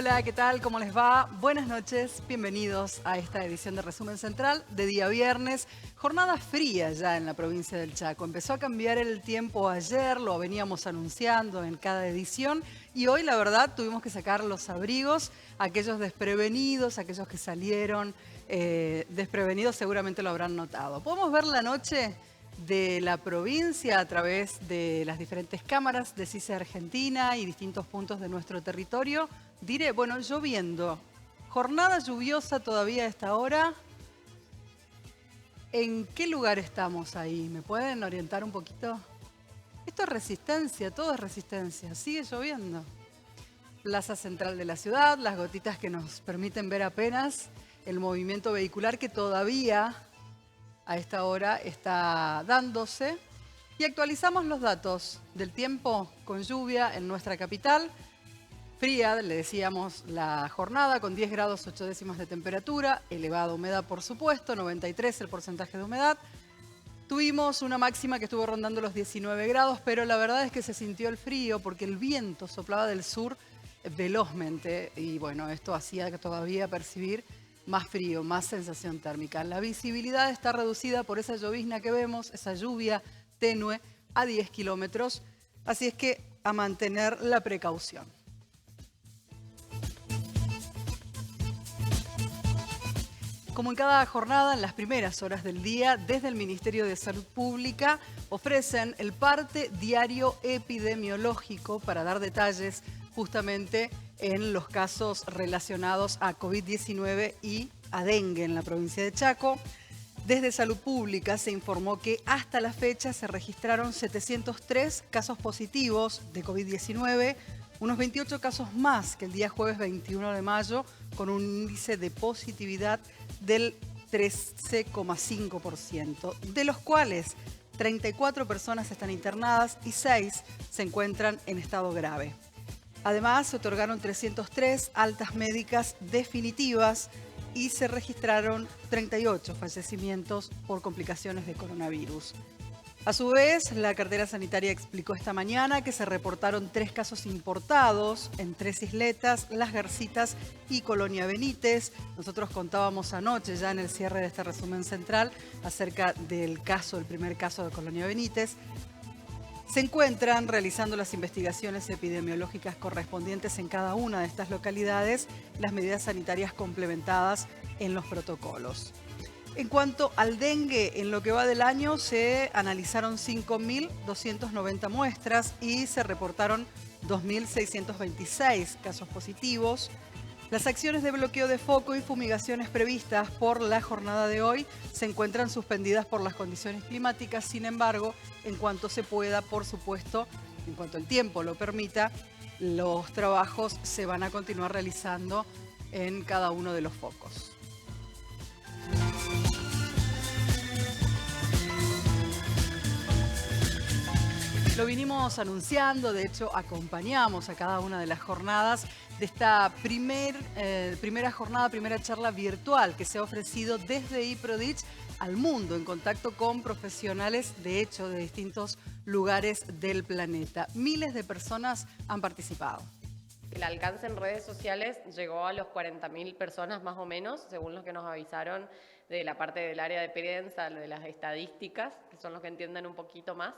Hola, ¿qué tal? ¿Cómo les va? Buenas noches, bienvenidos a esta edición de Resumen Central de día viernes. Jornada fría ya en la provincia del Chaco. Empezó a cambiar el tiempo ayer, lo veníamos anunciando en cada edición y hoy la verdad tuvimos que sacar los abrigos, aquellos desprevenidos, aquellos que salieron desprevenidos seguramente lo habrán notado. Podemos ver la noche de la provincia a través de las diferentes cámaras de CICE Argentina y distintos puntos de nuestro territorio. Diré, bueno, lloviendo, jornada lluviosa todavía a esta hora. ¿En qué lugar estamos ahí? ¿Me pueden orientar un poquito? Esto es Resistencia, todo es Resistencia, sigue lloviendo. Plaza central de la ciudad, las gotitas que nos permiten ver apenas el movimiento vehicular que todavía a esta hora está dándose. Y actualizamos los datos del tiempo con lluvia en nuestra capital. Fría, le decíamos, la jornada con 10 grados 8 décimas de temperatura, elevada humedad por supuesto, 93 el porcentaje de humedad. Tuvimos una máxima que estuvo rondando los 19 grados, pero la verdad es que se sintió el frío porque el viento soplaba del sur velozmente y bueno, esto hacía que todavía percibir más frío, más sensación térmica. La visibilidad está reducida por esa llovizna que vemos, esa lluvia tenue a 10 kilómetros, así es que a mantener la precaución. Como en cada jornada, en las primeras horas del día, desde el Ministerio de Salud Pública ofrecen el parte diario epidemiológico para dar detalles justamente en los casos relacionados a COVID-19 y a dengue en la provincia de Chaco. Desde Salud Pública se informó que hasta la fecha se registraron 703 casos positivos de COVID-19, unos 28 casos más que el día jueves 21 de mayo, con un índice de positividad del 13,5%, de los cuales 34 personas están internadas y 6 se encuentran en estado grave. Además, se otorgaron 303 altas médicas definitivas y se registraron 38 fallecimientos por complicaciones de coronavirus. A su vez, la cartera sanitaria explicó esta mañana que se reportaron 3 casos importados en 3 isletas, Las Garcitas y Colonia Benítez. Nosotros contábamos anoche ya en el cierre de este resumen central acerca del caso, el primer caso de Colonia Benítez. Se encuentran realizando las investigaciones epidemiológicas correspondientes en cada una de estas localidades, las medidas sanitarias complementadas en los protocolos. En cuanto al dengue, en lo que va del año se analizaron 5.290 muestras y se reportaron 2.626 casos positivos. Las acciones de bloqueo de foco y fumigaciones previstas por la jornada de hoy se encuentran suspendidas por las condiciones climáticas. Sin embargo, en cuanto se pueda, por supuesto, en cuanto el tiempo lo permita, los trabajos se van a continuar realizando en cada uno de los focos. Lo vinimos anunciando, de hecho acompañamos a cada una de las jornadas de esta primera jornada, primera charla virtual que se ha ofrecido desde IPRODICH al mundo en contacto con profesionales, de hecho, de distintos lugares del planeta. Miles de personas han participado. El alcance en redes sociales llegó a los 40.000 personas más o menos, según los que nos avisaron de la parte del área de prensa, de las estadísticas, que son los que entienden un poquito más.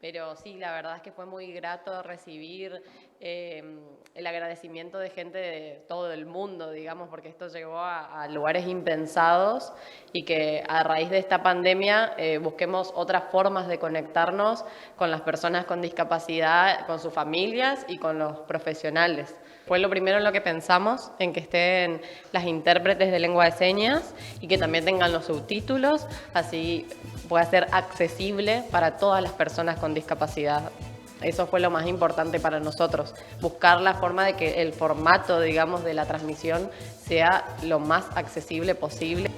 Pero sí, la verdad es que fue muy grato recibir el agradecimiento de gente de todo el mundo, digamos, porque esto llegó a lugares impensados y que a raíz de esta pandemia busquemos otras formas de conectarnos con las personas con discapacidad, con sus familias y con los profesionales. Fue lo primero en lo que pensamos, en que estén las intérpretes de lengua de señas y que también tengan los subtítulos, así pueda ser accesible para todas las personas con discapacidad. Eso fue lo más importante para nosotros, buscar la forma de que el formato, digamos, de la transmisión sea lo más accesible posible.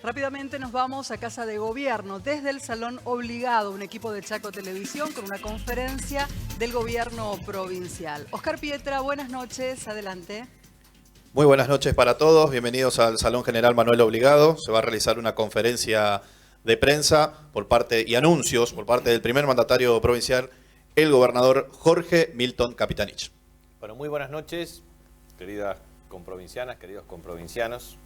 Rápidamente nos vamos a Casa de Gobierno, desde el Salón Obligado, un equipo de Chaco Televisión con una conferencia del gobierno provincial. Oscar Pietra, buenas noches, adelante. Muy buenas noches para todos, bienvenidos al Salón General Manuel Obligado. Se va a realizar una conferencia de prensa y anuncios por parte del primer mandatario provincial, el gobernador Jorge Milton Capitanich. Bueno, muy buenas noches. queridas comprovincianas, queridos comprovincianos.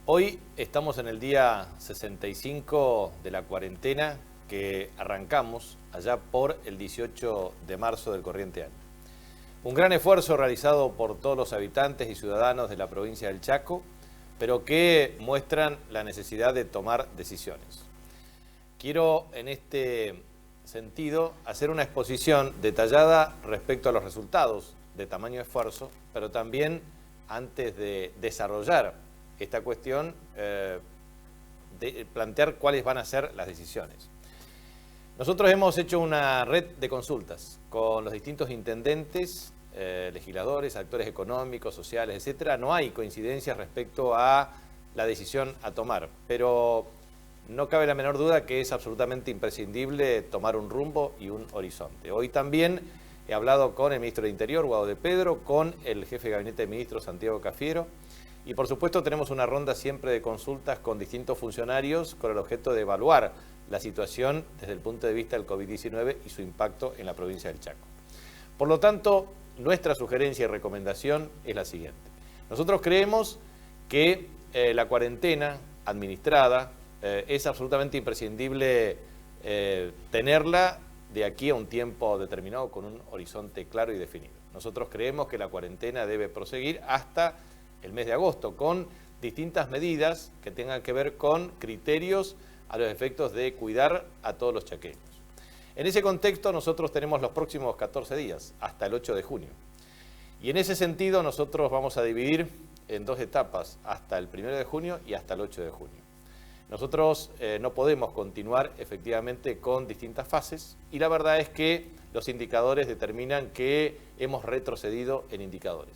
Hoy estamos en el día 65 de la cuarentena que arrancamos allá por el 18 de marzo del corriente año. Un gran esfuerzo realizado por todos los habitantes y ciudadanos de la provincia del Chaco, pero que muestran la necesidad de tomar decisiones. Quiero en este sentido hacer una exposición detallada respecto a los resultados de tamaño esfuerzo, pero también antes de desarrollar esta cuestión, de plantear cuáles van a ser las decisiones. Nosotros hemos hecho una red de consultas con los distintos intendentes, legisladores, actores económicos, sociales, etcétera. No hay coincidencias respecto a la decisión a tomar, pero no cabe la menor duda que es absolutamente imprescindible tomar un rumbo y un horizonte. Hoy también he hablado con el ministro de Interior, Guado de Pedro, con el jefe de gabinete de ministros, Santiago Cafiero, y por supuesto tenemos una ronda siempre de consultas con distintos funcionarios con el objeto de evaluar la situación desde el punto de vista del COVID-19 y su impacto en la provincia del Chaco. Por lo tanto, nuestra sugerencia y recomendación es la siguiente. Nosotros creemos que la cuarentena administrada es absolutamente imprescindible tenerla de aquí a un tiempo determinado con un horizonte claro y definido. Nosotros creemos que la cuarentena debe proseguir hasta el mes de agosto con distintas medidas que tengan que ver con criterios a los efectos de cuidar a todos los chaqueños. En ese contexto nosotros tenemos los próximos 14 días, hasta el 8 de junio. Y en ese sentido nosotros vamos a dividir en dos etapas, hasta el 1 de junio y hasta el 8 de junio. Nosotros no podemos continuar efectivamente con distintas fases y la verdad es que los indicadores determinan que hemos retrocedido en indicadores.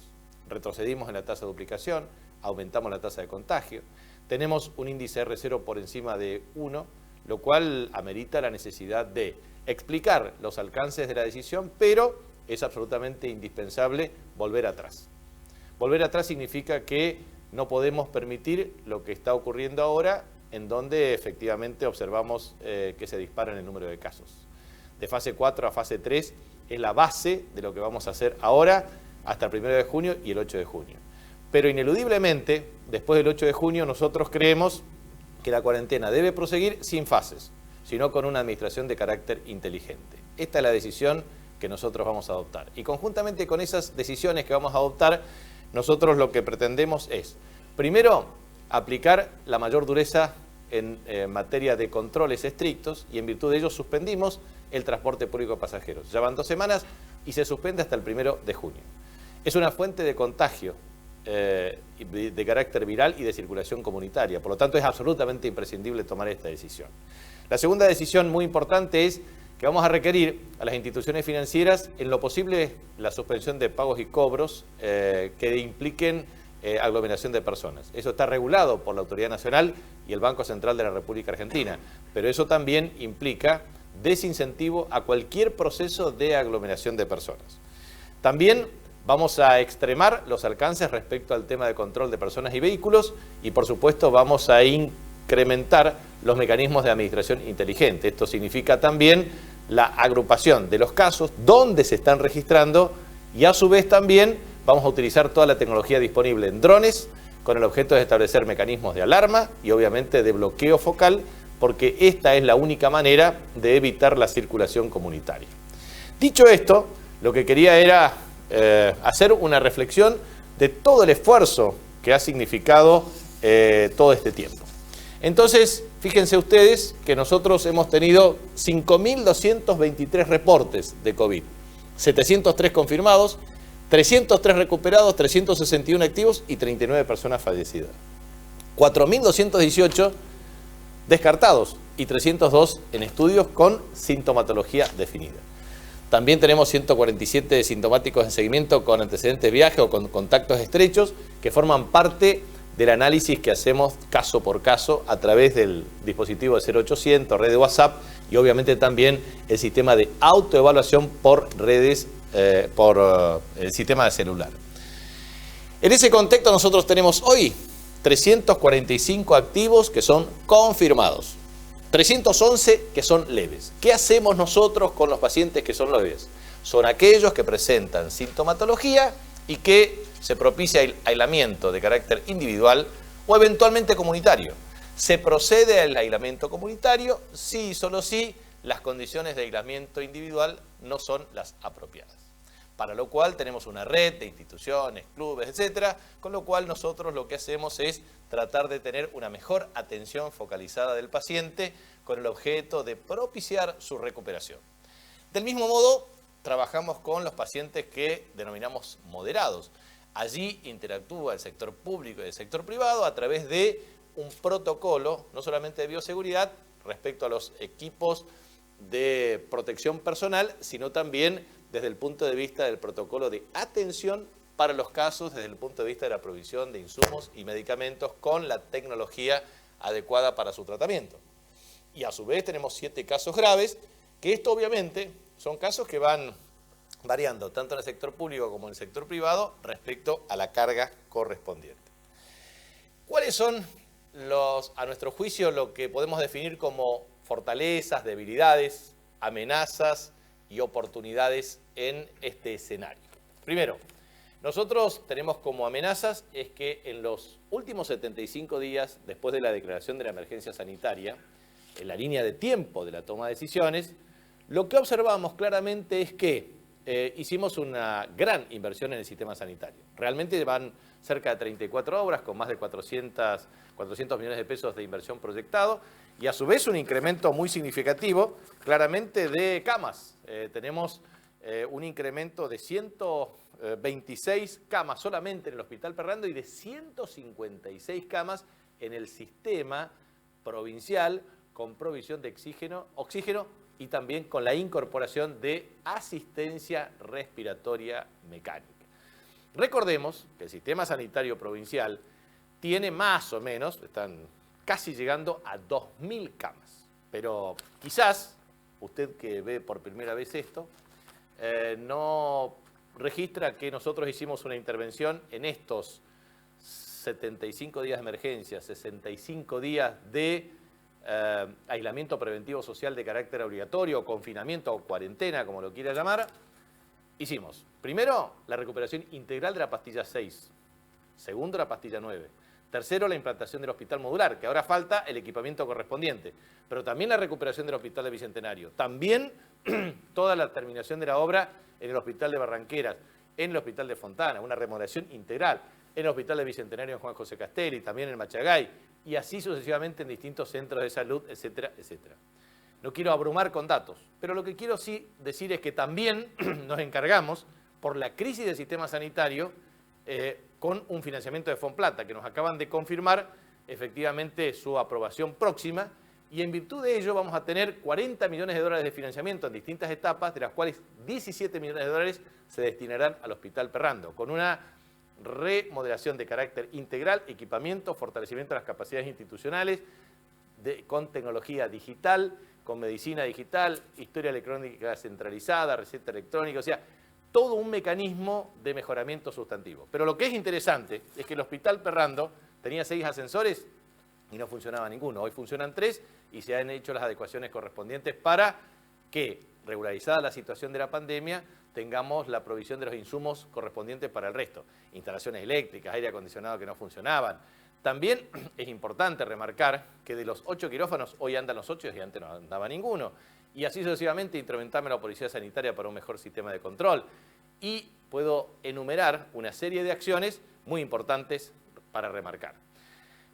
Retrocedimos en la tasa de duplicación, aumentamos la tasa de contagio, tenemos un índice R0 por encima de 1, lo cual amerita la necesidad de explicar los alcances de la decisión, pero es absolutamente indispensable volver atrás. Volver atrás significa que no podemos permitir lo que está ocurriendo ahora, en donde efectivamente observamos que se dispara el número de casos. De fase 4 a fase 3 es la base de lo que vamos a hacer ahora hasta el 1 de junio y el 8 de junio. Pero ineludiblemente, después del 8 de junio, nosotros creemos que la cuarentena debe proseguir sin fases, sino con una administración de carácter inteligente. Esta es la decisión que nosotros vamos a adoptar. Y conjuntamente con esas decisiones que vamos a adoptar, nosotros lo que pretendemos es, primero, aplicar la mayor dureza en materia de controles estrictos y en virtud de ello suspendimos el transporte público de pasajeros. Ya van 2 semanas y se suspende hasta el 1 de junio. Es una fuente de contagio de carácter viral y de circulación comunitaria. Por lo tanto, es absolutamente imprescindible tomar esta decisión. La segunda decisión muy importante es que vamos a requerir a las instituciones financieras, en lo posible, la suspensión de pagos y cobros que impliquen aglomeración de personas. Eso está regulado por la Autoridad Nacional y el Banco Central de la República Argentina, pero eso también implica desincentivo a cualquier proceso de aglomeración de personas. También vamos a extremar los alcances respecto al tema de control de personas y vehículos y, por supuesto, vamos a incrementar los mecanismos de administración inteligente. Esto significa también la agrupación de los casos, dónde se están registrando y, a su vez, también vamos a utilizar toda la tecnología disponible en drones con el objeto de establecer mecanismos de alarma y, obviamente, de bloqueo focal, porque esta es la única manera de evitar la circulación comunitaria. Dicho esto, lo que quería era hacer una reflexión de todo el esfuerzo que ha significado todo este tiempo. Entonces, fíjense ustedes que nosotros hemos tenido 5.223 reportes de COVID, 703 confirmados, 303 recuperados, 361 activos y 39 personas fallecidas. 4.218 descartados y 302 en estudios con sintomatología definida. También tenemos 147 sintomáticos en seguimiento con antecedentes de viaje o con contactos estrechos que forman parte del análisis que hacemos caso por caso a través del dispositivo de 0800, red de WhatsApp y obviamente también el sistema de autoevaluación por redes, por el sistema de celular. En ese contexto nosotros tenemos hoy 345 activos que son confirmados. 311 que son leves. ¿Qué hacemos nosotros con los pacientes que son leves? Son aquellos que presentan sintomatología y que se propicia el aislamiento de carácter individual o eventualmente comunitario. Se procede al aislamiento comunitario si y solo si las condiciones de aislamiento individual no son las apropiadas. Para lo cual tenemos una red de instituciones, clubes, etcétera, con lo cual nosotros lo que hacemos es tratar de tener una mejor atención focalizada del paciente con el objeto de propiciar su recuperación. Del mismo modo, trabajamos con los pacientes que denominamos moderados. Allí interactúa el sector público y el sector privado a través de un protocolo, no solamente de bioseguridad, respecto a los equipos de protección personal, sino también desde el punto de vista del protocolo de atención para los casos, desde el punto de vista de la provisión de insumos y medicamentos con la tecnología adecuada para su tratamiento. Y a su vez tenemos 7 casos graves, que esto obviamente son casos que van variando tanto en el sector público como en el sector privado respecto a la carga correspondiente. ¿Cuáles son a nuestro juicio, lo que podemos definir como fortalezas, debilidades, amenazas y oportunidades en este escenario? Primero, nosotros tenemos como amenazas es que en los últimos 75 días después de la declaración de la emergencia sanitaria, en la línea de tiempo de la toma de decisiones, lo que observamos claramente es que hicimos una gran inversión en el sistema sanitario. Realmente van cerca de 34 obras con más de 400 millones de pesos de inversión proyectado y a su vez un incremento muy significativo claramente de camas. Tenemos un incremento de 126 camas solamente en el Hospital Perrando y de 156 camas en el sistema provincial con provisión de oxígeno y también con la incorporación de asistencia respiratoria mecánica. Recordemos que el sistema sanitario provincial tiene más o menos, están casi llegando a 2.000 camas. Pero quizás, usted que ve por primera vez esto, no registra que nosotros hicimos una intervención en estos 75 días de emergencia, 65 días de aislamiento preventivo social de carácter obligatorio, confinamiento o cuarentena, como lo quiera llamar. Hicimos, primero, la recuperación integral de la pastilla 6, segundo, la pastilla 9, tercero, la implantación del hospital modular, que ahora falta el equipamiento correspondiente, pero también la recuperación del hospital de Bicentenario, también toda la terminación de la obra en el hospital de Barranqueras, en el hospital de Fontana, una remodelación integral, en el hospital de Bicentenario en Juan José Castelli, también en Machagay, y así sucesivamente en distintos centros de salud, etcétera, etcétera. No quiero abrumar con datos, pero lo que quiero sí decir es que también nos encargamos, por la crisis del sistema sanitario, con un financiamiento de Fonplata, que nos acaban de confirmar efectivamente su aprobación próxima, y en virtud de ello vamos a tener 40 millones de dólares de financiamiento en distintas etapas, de las cuales 17 millones de dólares se destinarán al Hospital Perrando, con una remodelación de carácter integral, equipamiento, fortalecimiento de las capacidades institucionales, con tecnología digital, con medicina digital, historia electrónica centralizada, receta electrónica, o sea, todo un mecanismo de mejoramiento sustantivo. Pero lo que es interesante es que el Hospital Perrando tenía 6 ascensores y no funcionaba ninguno. Hoy funcionan 3 y se han hecho las adecuaciones correspondientes para que, regularizada la situación de la pandemia, tengamos la provisión de los insumos correspondientes para el resto. Instalaciones eléctricas, aire acondicionado que no funcionaban. También es importante remarcar que de los 8 quirófanos, hoy andan los 8 y antes no andaba ninguno. Y así sucesivamente instrumentamos la Policía Sanitaria para un mejor sistema de control. Y puedo enumerar una serie de acciones muy importantes para remarcar.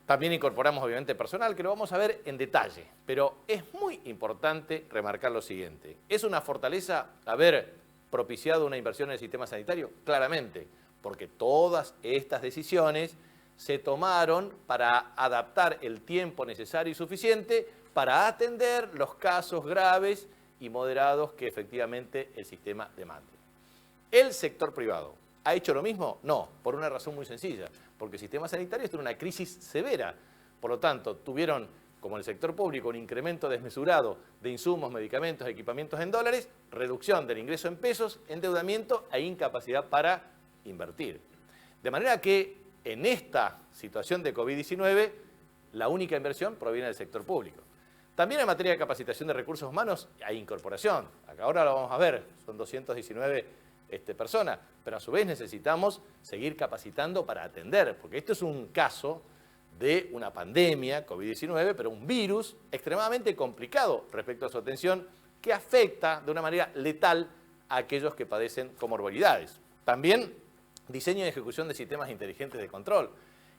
También incorporamos obviamente personal, que lo vamos a ver en detalle, pero es muy importante remarcar lo siguiente. ¿Es una fortaleza haber propiciado una inversión en el sistema sanitario? Claramente, porque todas estas decisiones se tomaron para adaptar el tiempo necesario y suficiente para atender los casos graves y moderados que efectivamente el sistema demande. ¿El sector privado ha hecho lo mismo? No, por una razón muy sencilla, porque el sistema sanitario está en una crisis severa. Por lo tanto, tuvieron, como el sector público, un incremento desmesurado de insumos, medicamentos, equipamientos en dólares, reducción del ingreso en pesos, endeudamiento e incapacidad para invertir. De manera que en esta situación de COVID-19, la única inversión proviene del sector público. También en materia de capacitación de recursos humanos hay incorporación. Acá ahora lo vamos a ver, son 219 persona, pero a su vez necesitamos seguir capacitando para atender, porque esto es un caso de una pandemia, COVID-19, pero un virus extremadamente complicado respecto a su atención, que afecta de una manera letal a aquellos que padecen comorbilidades. También diseño y ejecución de sistemas inteligentes de control,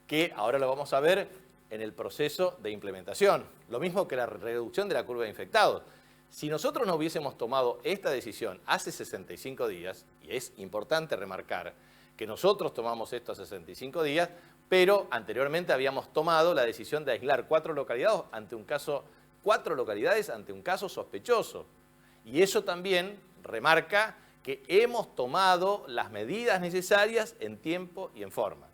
que ahora lo vamos a ver en el proceso de implementación. Lo mismo que la reducción de la curva de infectados. Si nosotros no hubiésemos tomado esta decisión hace 65 días, y es importante remarcar que nosotros tomamos esto hace 65 días, pero anteriormente habíamos tomado la decisión de aislar 4 localidades ante un caso sospechoso. Y eso también remarca que hemos tomado las medidas necesarias en tiempo y en forma.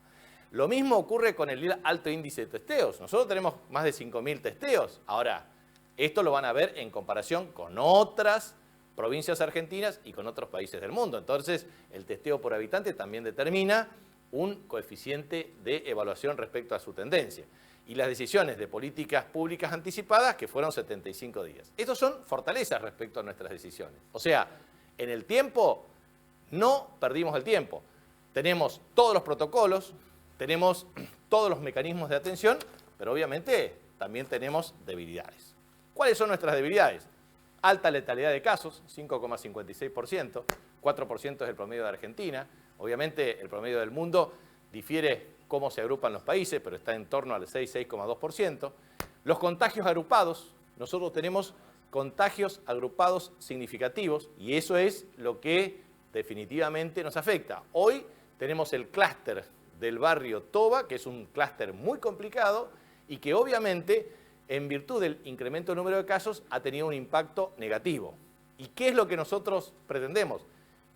Lo mismo ocurre con el alto índice de testeos. Nosotros tenemos más de 5.000 testeos. Ahora, esto lo van a ver en comparación con otras provincias argentinas y con otros países del mundo. Entonces, el testeo por habitante también determina un coeficiente de evaluación respecto a su tendencia. Y las decisiones de políticas públicas anticipadas, que fueron 75 días. Estos son fortalezas respecto a nuestras decisiones. O sea, en el tiempo no perdimos el tiempo. Tenemos todos los protocolos, tenemos todos los mecanismos de atención, pero obviamente también tenemos debilidades. ¿Cuáles son nuestras debilidades? Alta letalidad de casos, 5,56%, 4% es el promedio de Argentina. Obviamente el promedio del mundo difiere cómo se agrupan los países, pero está en torno al 6,2%. Los contagios agrupados, nosotros tenemos contagios agrupados significativos y eso es lo que definitivamente nos afecta. Hoy tenemos el clúster del barrio Toba, que es un clúster muy complicado y que obviamente, en virtud del incremento del número de casos, ha tenido un impacto negativo. ¿Y qué es lo que nosotros pretendemos?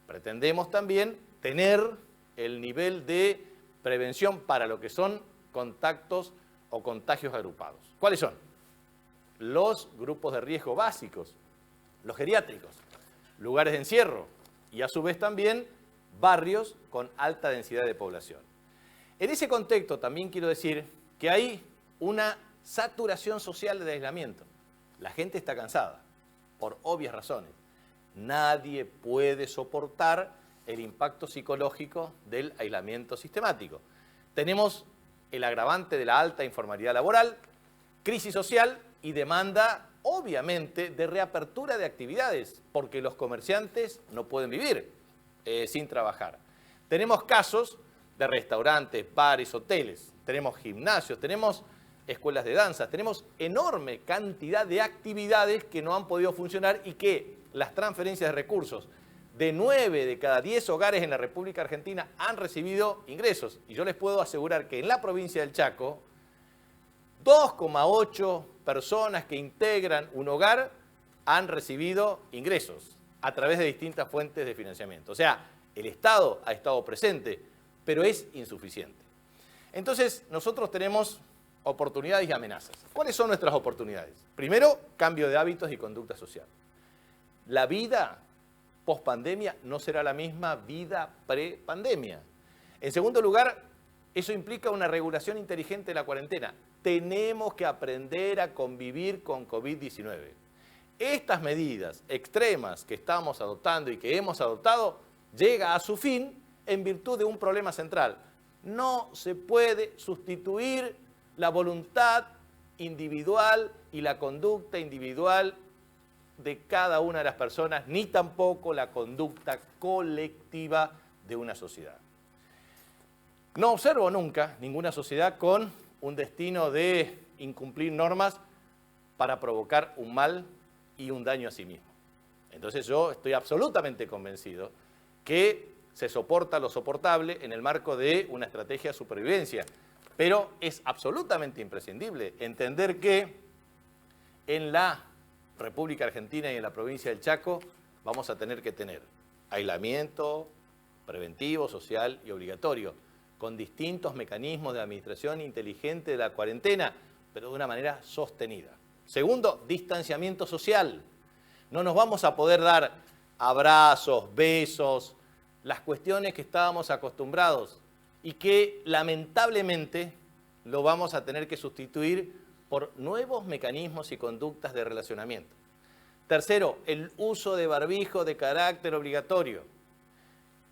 Pretendemos también tener el nivel de prevención para lo que son contactos o contagios agrupados. ¿Cuáles son? Los grupos de riesgo básicos, los geriátricos, lugares de encierro y a su vez también barrios con alta densidad de población. En ese contexto también quiero decir que hay una saturación social de aislamiento. La gente está cansada, por obvias razones. Nadie puede soportar el impacto psicológico del aislamiento sistemático. Tenemos el agravante de la alta informalidad laboral, crisis social y demanda, obviamente, de reapertura de actividades, porque los comerciantes no pueden vivir sin trabajar. Tenemos casos de restaurantes, bares, hoteles, tenemos gimnasios, tenemos escuelas de danza, tenemos enorme cantidad de actividades que no han podido funcionar y que las transferencias de recursos de 9 de cada 10 hogares en la República Argentina han recibido ingresos. Y yo les puedo asegurar que en la provincia del Chaco, 2,8 personas que integran un hogar han recibido ingresos a través de distintas fuentes de financiamiento. O sea, el Estado ha estado presente, pero es insuficiente. Entonces, nosotros tenemos oportunidades y amenazas. ¿Cuáles son nuestras oportunidades? Primero, cambio de hábitos y conducta social. La vida post-pandemia no será la misma vida pre-pandemia. En segundo lugar, eso implica una regulación inteligente de la cuarentena. Tenemos que aprender a convivir con COVID-19. Estas medidas extremas que estamos adoptando y que hemos adoptado llega a su fin en virtud de un problema central. No se puede sustituir la voluntad individual y la conducta individual de cada una de las personas, ni tampoco la conducta colectiva de una sociedad. No observo nunca ninguna sociedad con un destino de incumplir normas para provocar un mal y un daño a sí mismo. Entonces yo estoy absolutamente convencido que se soporta lo soportable en el marco de una estrategia de supervivencia, pero es absolutamente imprescindible entender que en la República Argentina y en la provincia del Chaco vamos a tener que tener aislamiento preventivo, social y obligatorio, con distintos mecanismos de administración inteligente de la cuarentena, pero de una manera sostenida. Segundo, distanciamiento social. No nos vamos a poder dar abrazos, besos, las cuestiones que estábamos acostumbrados y que lamentablemente lo vamos a tener que sustituir por nuevos mecanismos y conductas de relacionamiento. Tercero, el uso de barbijo de carácter obligatorio.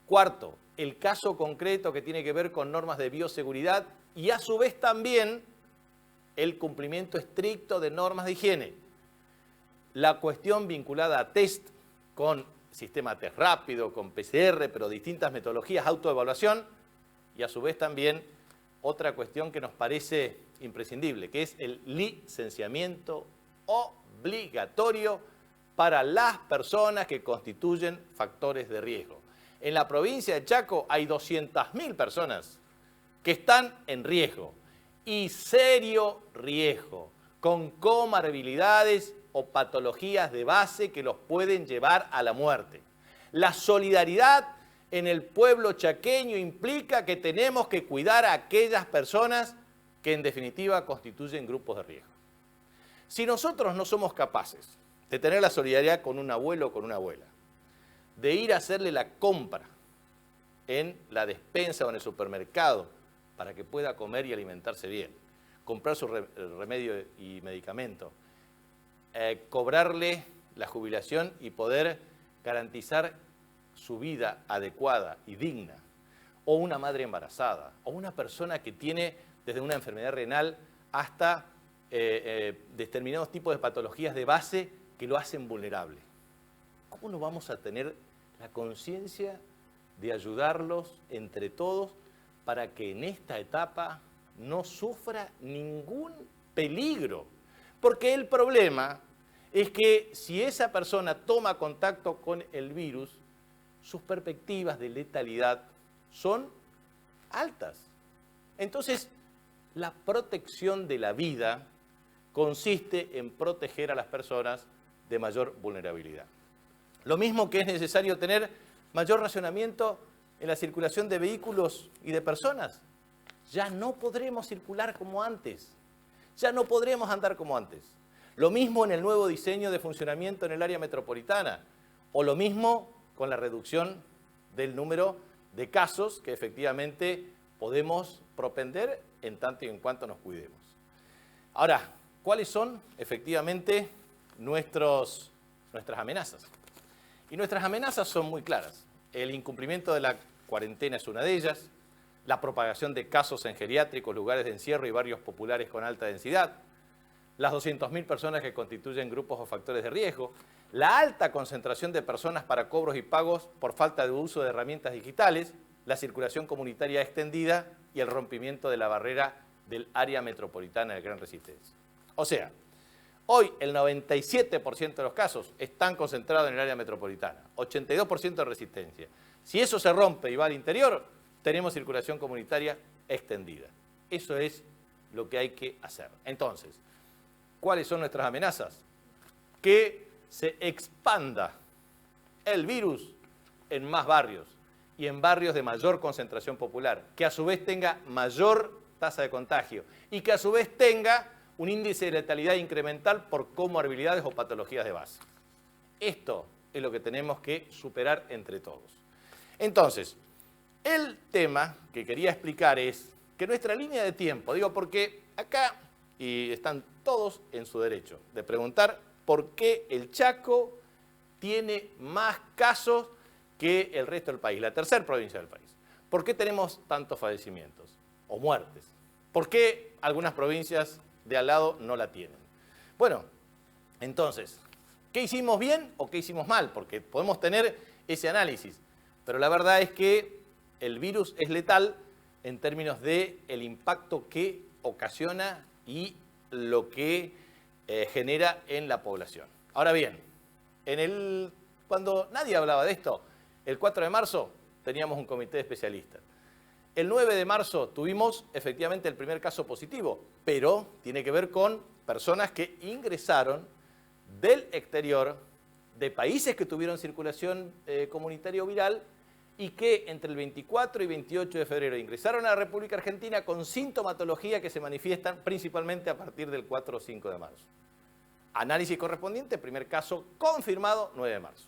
Cuarto, el caso concreto que tiene que ver con normas de bioseguridad y a su vez también el cumplimiento estricto de normas de higiene. La cuestión vinculada a test con sistema test rápido, con PCR, pero distintas metodologías, autoevaluación, y a su vez también otra cuestión que nos parece imprescindible, que es el licenciamiento obligatorio para las personas que constituyen factores de riesgo. En la provincia de Chaco hay 200.000 personas que están en riesgo, y serio riesgo, con comorbilidades o patologías de base que los pueden llevar a la muerte. La solidaridad en el pueblo chaqueño implica que tenemos que cuidar a aquellas personas que en definitiva constituyen grupos de riesgo. Si nosotros no somos capaces de tener la solidaridad con un abuelo o con una abuela, de ir a hacerle la compra en la despensa o en el supermercado para que pueda comer y alimentarse bien, comprar su remedio y medicamento, cobrarle la jubilación y poder garantizar su vida adecuada y digna, o una madre embarazada, o una persona que tiene desde una enfermedad renal hasta determinados tipos de patologías de base que lo hacen vulnerable. ¿Cómo no vamos a tener la conciencia de ayudarlos entre todos para que en esta etapa no sufra ningún peligro? Porque el problema es que si esa persona toma contacto con el virus, sus perspectivas de letalidad son altas. Entonces, la protección de la vida consiste en proteger a las personas de mayor vulnerabilidad. Lo mismo que es necesario tener mayor racionamiento en la circulación de vehículos y de personas. Ya no podremos circular como antes, ya no podremos andar como antes. Lo mismo en el nuevo diseño de funcionamiento en el área metropolitana, o lo mismo con la reducción del número de casos que efectivamente podemos propender en tanto y en cuanto nos cuidemos. Ahora, ¿cuáles son efectivamente nuestras amenazas? Y nuestras amenazas son muy claras. El incumplimiento de la cuarentena es una de ellas, la propagación de casos en geriátricos, lugares de encierro y barrios populares con alta densidad, las 200.000 personas que constituyen grupos o factores de riesgo, la alta concentración de personas para cobros y pagos por falta de uso de herramientas digitales, la circulación comunitaria extendida y el rompimiento de la barrera del área metropolitana de Gran Resistencia. O sea, hoy el 97% de los casos están concentrados en el área metropolitana, 82% de resistencia. Si eso se rompe y va al interior, tenemos circulación comunitaria extendida. Eso es lo que hay que hacer. Entonces, ¿cuáles son nuestras amenazas? Que se expanda el virus en más barrios y en barrios de mayor concentración popular, que a su vez tenga mayor tasa de contagio y que a su vez tenga un índice de letalidad incremental por comorbilidades o patologías de base. Esto es lo que tenemos que superar entre todos. Entonces, el tema que quería explicar es que nuestra línea de tiempo, digo porque acá y están todos en su derecho de preguntar por qué el Chaco tiene más casos que el resto del país, la tercera provincia del país. ¿Por qué tenemos tantos fallecimientos o muertes? ¿Por qué algunas provincias de al lado no la tienen? Bueno, entonces, ¿qué hicimos bien o qué hicimos mal? Porque podemos tener ese análisis, pero la verdad es que el virus es letal en términos de el impacto que ocasiona y lo que genera en la población. Ahora bien, cuando nadie hablaba de esto, el 4 de marzo teníamos un comité de especialistas. El 9 de marzo tuvimos efectivamente el primer caso positivo, pero tiene que ver con personas que ingresaron del exterior, de países que tuvieron circulación comunitaria o viral, y que entre el 24 y 28 de febrero ingresaron a la República Argentina con sintomatología que se manifiestan principalmente a partir del 4 o 5 de marzo. Análisis correspondiente, primer caso confirmado, 9 de marzo.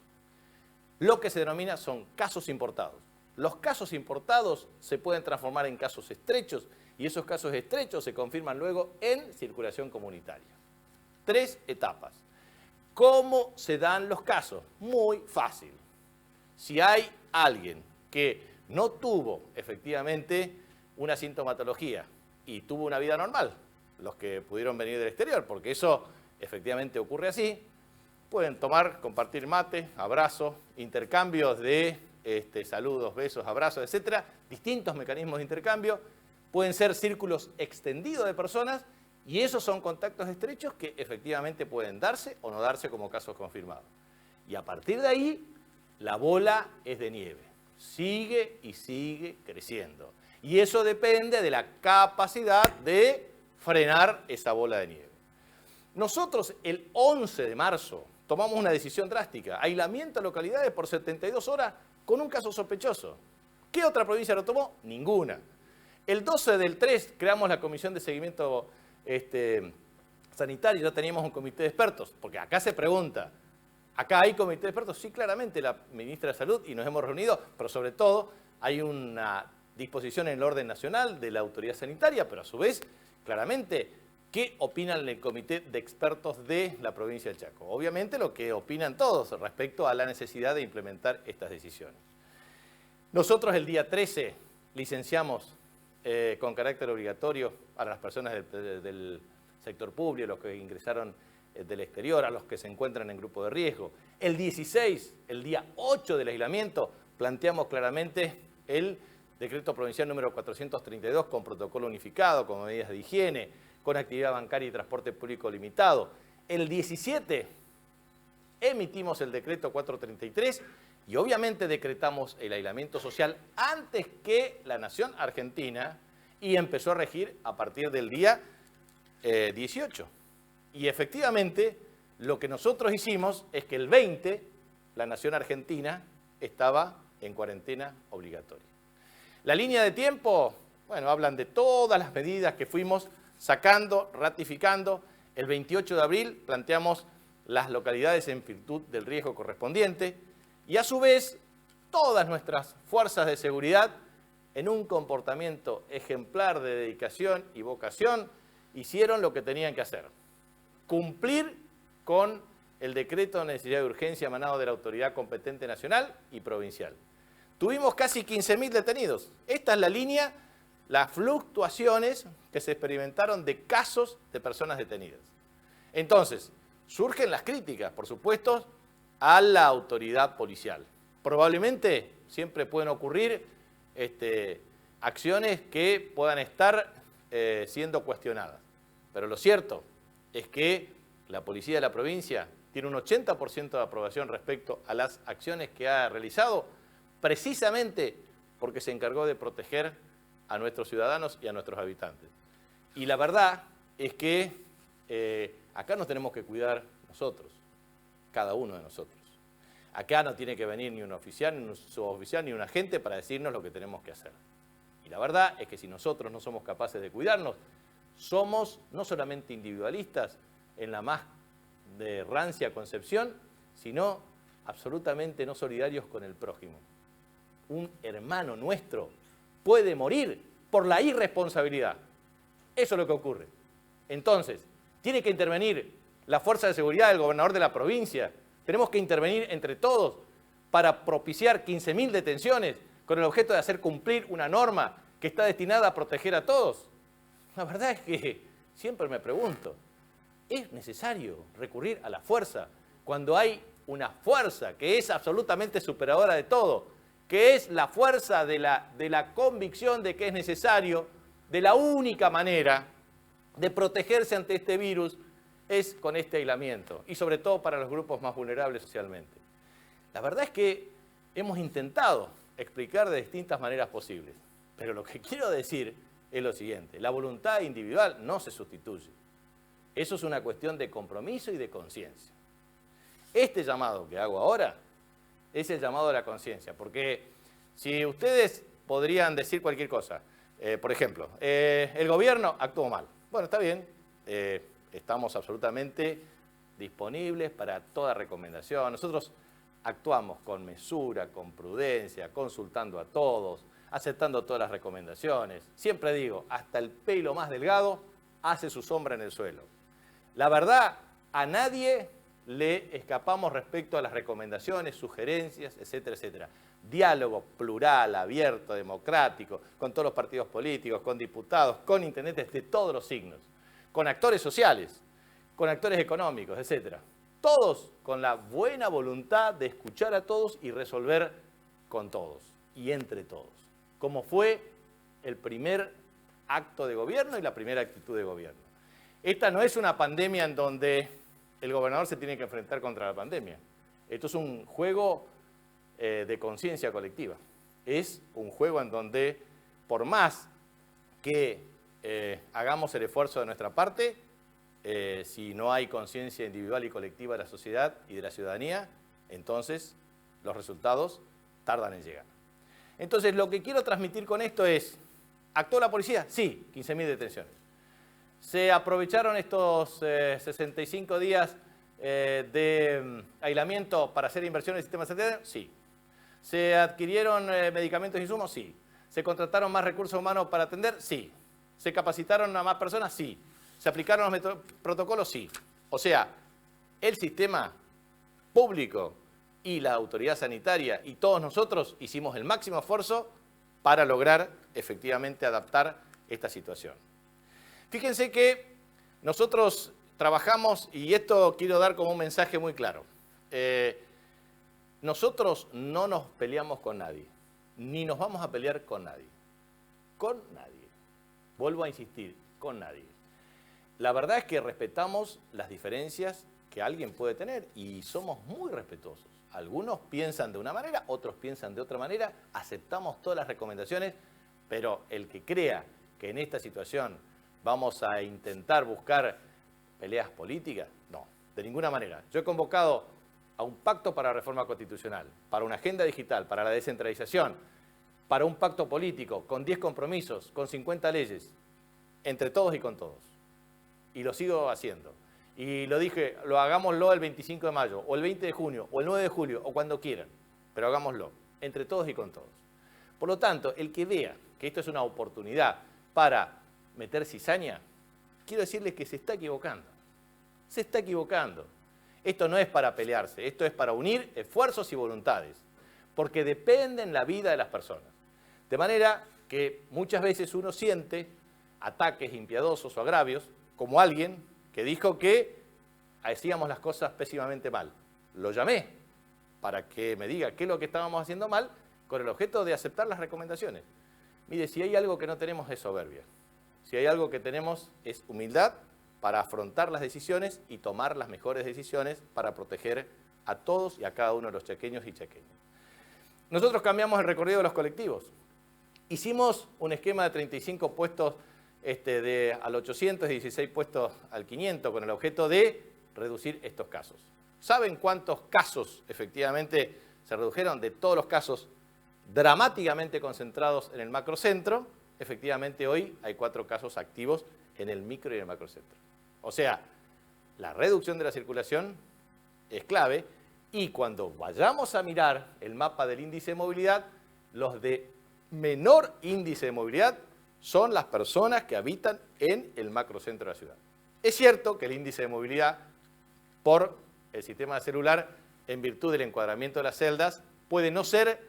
Lo que se denomina son casos importados. Los casos importados se pueden transformar en casos estrechos y esos casos estrechos se confirman luego en circulación comunitaria. 3 etapas. ¿Cómo se dan los casos? Muy fácil. Si hay alguien que que no tuvo efectivamente una sintomatología y tuvo una vida normal, los que pudieron venir del exterior, porque eso efectivamente ocurre así, pueden tomar, compartir mate, abrazos, intercambios de saludos, besos, abrazos, etcétera, distintos mecanismos de intercambio, pueden ser círculos extendidos de personas y esos son contactos estrechos que efectivamente pueden darse o no darse como casos confirmados. Y a partir de ahí, la bola es de nieve, sigue y sigue creciendo. Y eso depende de la capacidad de frenar esa bola de nieve. Nosotros el 11 de marzo tomamos una decisión drástica, aislamiento de localidades por 72 horas con un caso sospechoso. ¿Qué otra provincia lo tomó? Ninguna. El 12 del 3 creamos la Comisión de Seguimiento Sanitario, ya teníamos un comité de expertos, porque acá se pregunta, ¿acá hay comité de expertos? Sí, claramente, la ministra de Salud, y nos hemos reunido, pero sobre todo hay una disposición en el orden nacional de la autoridad sanitaria, pero a su vez, claramente, ¿qué opinan el comité de expertos de la provincia del Chaco? Obviamente lo que opinan todos respecto a la necesidad de implementar estas decisiones. Nosotros el día 13 licenciamos con carácter obligatorio a las personas del sector público, los que ingresaron del exterior, a los que se encuentran en grupo de riesgo. El 16, el día 8 del aislamiento, planteamos claramente el decreto provincial número 432 con protocolo unificado, con medidas de higiene, con actividad bancaria y transporte público limitado. El 17 emitimos el decreto 433 y obviamente decretamos el aislamiento social antes que la nación argentina y empezó a regir a partir del día 18. Y efectivamente lo que nosotros hicimos es que el 20 la nación argentina estaba en cuarentena obligatoria. La línea de tiempo, bueno, hablan de todas las medidas que fuimos sacando, ratificando. El 28 de abril planteamos las localidades en virtud del riesgo correspondiente y a su vez todas nuestras fuerzas de seguridad en un comportamiento ejemplar de dedicación y vocación hicieron lo que tenían que hacer. Cumplir con el decreto de necesidad de urgencia emanado de la autoridad competente nacional y provincial. Tuvimos casi 15.000 detenidos. Esta es la línea, las fluctuaciones que se experimentaron de casos de personas detenidas. Entonces, surgen las críticas, por supuesto, a la autoridad policial. Probablemente siempre pueden ocurrir acciones que puedan estar siendo cuestionadas. Pero lo cierto es que la policía de la provincia tiene un 80% de aprobación respecto a las acciones que ha realizado, precisamente porque se encargó de proteger a nuestros ciudadanos y a nuestros habitantes. Y la verdad es que acá nos tenemos que cuidar nosotros, cada uno de nosotros. Acá no tiene que venir ni un oficial, ni un suboficial, ni un agente para decirnos lo que tenemos que hacer. Y la verdad es que si nosotros no somos capaces de cuidarnos, somos no solamente individualistas en la más de rancia concepción, sino absolutamente no solidarios con el prójimo. Un hermano nuestro puede morir por la irresponsabilidad. Eso es lo que ocurre. Entonces, tiene que intervenir la fuerza de seguridad del gobernador de la provincia. Tenemos que intervenir entre todos para propiciar 15.000 detenciones con el objeto de hacer cumplir una norma que está destinada a proteger a todos. La verdad es que siempre me pregunto, ¿es necesario recurrir a la fuerza cuando hay una fuerza que es absolutamente superadora de todo, que es la fuerza de la convicción de que es necesario, de la única manera de protegerse ante este virus es con este aislamiento y sobre todo para los grupos más vulnerables socialmente? La verdad es que hemos intentado explicar de distintas maneras posibles, pero lo que quiero decir es lo siguiente: la voluntad individual no se sustituye. Eso es una cuestión de compromiso y de conciencia. Este llamado que hago ahora es el llamado a la conciencia, porque si ustedes podrían decir cualquier cosa, por ejemplo, el gobierno actuó mal. Bueno, está bien, estamos absolutamente disponibles para toda recomendación. Nosotros actuamos con mesura, con prudencia, consultando a todos, aceptando todas las recomendaciones. Siempre digo, hasta el pelo más delgado hace su sombra en el suelo. La verdad, a nadie le escapamos respecto a las recomendaciones, sugerencias, etcétera, etcétera. Diálogo plural, abierto, democrático, con todos los partidos políticos, con diputados, con intendentes de todos los signos, con actores sociales, con actores económicos, etcétera. Todos con la buena voluntad de escuchar a todos y resolver con todos y entre todos, como fue el primer acto de gobierno y la primera actitud de gobierno. Esta no es una pandemia en donde el gobernador se tiene que enfrentar contra la pandemia. Esto es un juego de conciencia colectiva. Es un juego en donde, por más que hagamos el esfuerzo de nuestra parte, si no hay conciencia individual y colectiva de la sociedad y de la ciudadanía, entonces los resultados tardan en llegar. Entonces, lo que quiero transmitir con esto es, ¿actuó la policía? Sí, 15.000 detenciones. ¿Se aprovecharon estos 65 días de aislamiento para hacer inversiones en el sistema sanitario? Sí. ¿Se adquirieron medicamentos e insumos? Sí. ¿Se contrataron más recursos humanos para atender? Sí. ¿Se capacitaron a más personas? Sí. ¿Se aplicaron los protocolos? Sí. O sea, el sistema público y la autoridad sanitaria y todos nosotros hicimos el máximo esfuerzo para lograr efectivamente adaptar esta situación. Fíjense que nosotros trabajamos, y esto quiero dar como un mensaje muy claro, nosotros no nos peleamos con nadie, ni nos vamos a pelear con nadie. Con nadie. Vuelvo a insistir, con nadie. La verdad es que respetamos las diferencias que alguien puede tener y somos muy respetuosos. Algunos piensan de una manera, otros piensan de otra manera, aceptamos todas las recomendaciones, pero el que crea que en esta situación vamos a intentar buscar peleas políticas, no, de ninguna manera. Yo he convocado a un pacto para la reforma constitucional, para una agenda digital, para la descentralización, para un pacto político con 10 compromisos, con 50 leyes, entre todos y con todos. Y lo sigo haciendo. Y lo dije, lo hagámoslo el 25 de mayo, o el 20 de junio, o el 9 de julio, o cuando quieran, pero hagámoslo, entre todos y con todos. Por lo tanto, el que vea que esto es una oportunidad para meter cizaña, quiero decirles que se está equivocando. Se está equivocando. Esto no es para pelearse, esto es para unir esfuerzos y voluntades, porque dependen la vida de las personas. De manera que muchas veces uno siente ataques impiadosos o agravios, como alguien que dijo que hacíamos las cosas pésimamente mal. Lo llamé para que me diga qué es lo que estábamos haciendo mal, con el objeto de aceptar las recomendaciones. Mire, si hay algo que no tenemos es soberbia. Si hay algo que tenemos es humildad para afrontar las decisiones y tomar las mejores decisiones para proteger a todos y a cada uno de los chaqueños y chaqueñas. Nosotros cambiamos el recorrido de los colectivos. Hicimos un esquema de 35 puestos al 800 y 16 puestos al 500 con el objeto de reducir estos casos. ¿Saben cuántos casos efectivamente se redujeron? De todos los casos dramáticamente concentrados en el macrocentro, efectivamente hoy hay 4 casos activos en el micro y en el macrocentro. O sea, la reducción de la circulación es clave y cuando vayamos a mirar el mapa del índice de movilidad, los de menor índice de movilidad son las personas que habitan en el macrocentro de la ciudad. Es cierto que el índice de movilidad por el sistema de celular, en virtud del encuadramiento de las celdas, puede no ser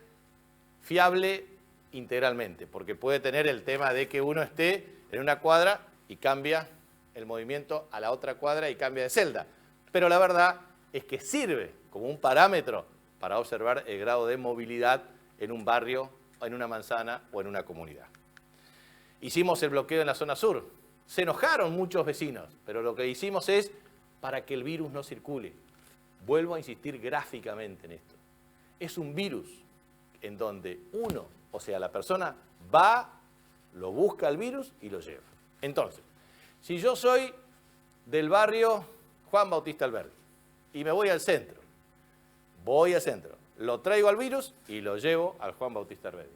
fiable integralmente, porque puede tener el tema de que uno esté en una cuadra y cambia el movimiento a la otra cuadra y cambia de celda. Pero la verdad es que sirve como un parámetro para observar el grado de movilidad en un barrio, en una manzana o en una comunidad. Hicimos el bloqueo en la zona sur. Se enojaron muchos vecinos, pero lo que hicimos es para que el virus no circule. Vuelvo a insistir gráficamente en esto. Es un virus en donde uno, o sea, la persona va, lo busca el virus y lo lleva. Entonces, si yo soy del barrio Juan Bautista Alberdi y me voy al centro, lo traigo al virus y lo llevo al Juan Bautista Alberdi.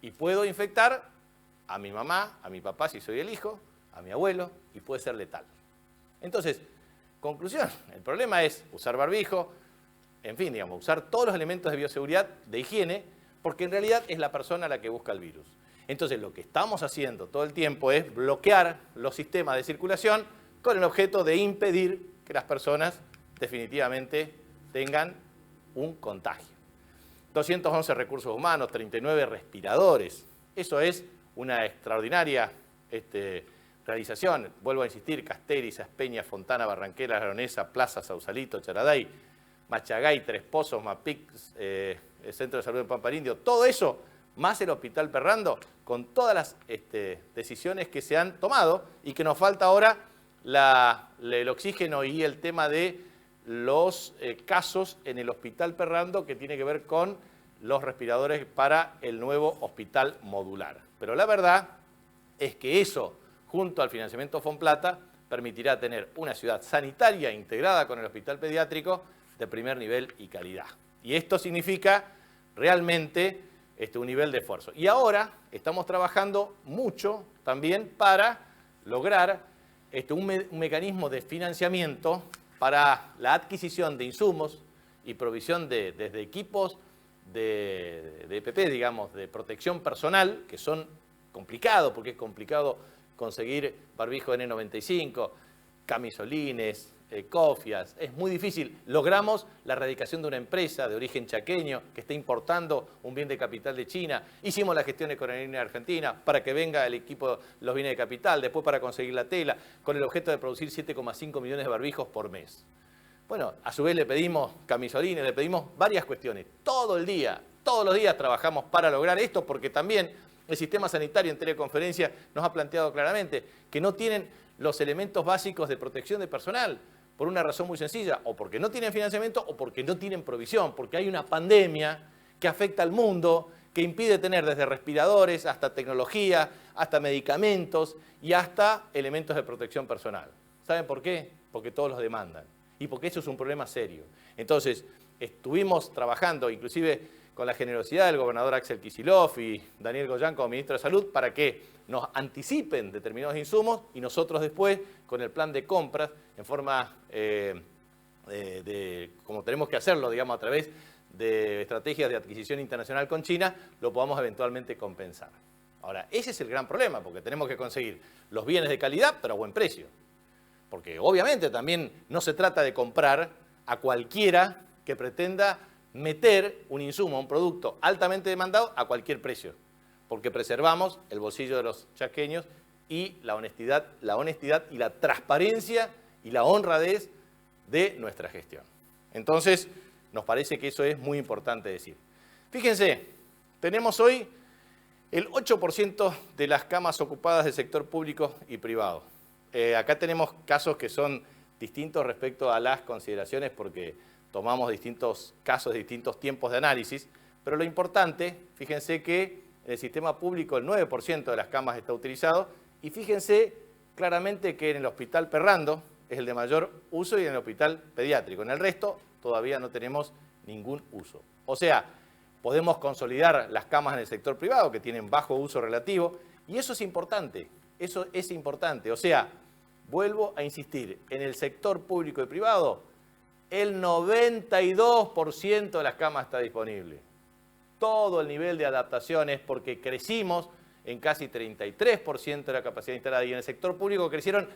Y puedo infectar a mi mamá, a mi papá si soy el hijo, a mi abuelo, y puede ser letal. Entonces, conclusión, el problema es usar barbijo, en fin, digamos, usar todos los elementos de bioseguridad, de higiene, porque en realidad es la persona la que busca el virus. Entonces, lo que estamos haciendo todo el tiempo es bloquear los sistemas de circulación con el objeto de impedir que las personas definitivamente tengan un contagio. 211 recursos humanos, 39 respiradores. Eso es una extraordinaria realización. Vuelvo a insistir, Castelli, Peña, Fontana, Barranquera, Aronesa, Plaza, Sausalito, Charaday, Machagay, Tres Pozos, Mapic, el Centro de Salud de Pampa Indio, todo eso, más el Hospital Perrando, con todas las decisiones que se han tomado y que nos falta ahora el oxígeno y el tema de los casos en el Hospital Perrando, que tiene que ver con los respiradores para el nuevo hospital modular. Pero la verdad es que eso, junto al financiamiento Fonplata, permitirá tener una ciudad sanitaria integrada con el hospital pediátrico de primer nivel y calidad. Y esto significa realmente un nivel de esfuerzo. Y ahora estamos trabajando mucho también para lograr un mecanismo de financiamiento para la adquisición de insumos y provisión desde equipos de EPP, digamos, de protección personal, que son complicados, porque es complicado conseguir barbijo N95, camisolines, cofias, es muy difícil. Logramos la erradicación de una empresa de origen chaqueño que está importando un bien de capital de China. Hicimos la gestión con Aerolínea Argentina para que venga el equipo, los bienes de capital, después para conseguir la tela, con el objeto de producir 7,5 millones de barbijos por mes. Bueno, a su vez le pedimos camisolines, le pedimos varias cuestiones. Todo el día, todos los días trabajamos para lograr esto, porque también el sistema sanitario en teleconferencia nos ha planteado claramente que no tienen los elementos básicos de protección de personal, por una razón muy sencilla, o porque no tienen financiamiento o porque no tienen provisión, porque hay una pandemia que afecta al mundo, que impide tener desde respiradores hasta tecnología, hasta medicamentos y hasta elementos de protección personal. ¿Saben por qué? Porque todos los demandan y porque eso es un problema serio. Entonces, estuvimos trabajando, inclusive con la generosidad del gobernador Axel Kicillof y Daniel Goyán como ministro de Salud, para que nos anticipen determinados insumos y nosotros después, con el plan de compras, en forma como tenemos que hacerlo, digamos, a través de estrategias de adquisición internacional con China, lo podamos eventualmente compensar. Ahora, ese es el gran problema, porque tenemos que conseguir los bienes de calidad, pero a buen precio. Porque obviamente también no se trata de comprar a cualquiera que pretenda meter un insumo, un producto altamente demandado a cualquier precio, porque preservamos el bolsillo de los chaqueños y la honestidad y la transparencia y la honradez de nuestra gestión. Entonces, nos parece que eso es muy importante decir. Fíjense, tenemos hoy el 8% de las camas ocupadas del sector público y privado. Acá tenemos casos que son distintos respecto a las consideraciones, porque tomamos distintos casos de distintos tiempos de análisis, pero lo importante, fíjense que en el sistema público el 9% de las camas está utilizado, y fíjense claramente que en el Hospital Perrando es el de mayor uso y en el hospital pediátrico. En el resto todavía no tenemos ningún uso. O sea, podemos consolidar las camas en el sector privado que tienen bajo uso relativo, y eso es importante, eso es importante. O sea, vuelvo a insistir, en el sector público y privado el 92% de las camas está disponible. Todo el nivel de adaptación es porque crecimos en casi 33% de la capacidad instalada, y en el sector público crecieron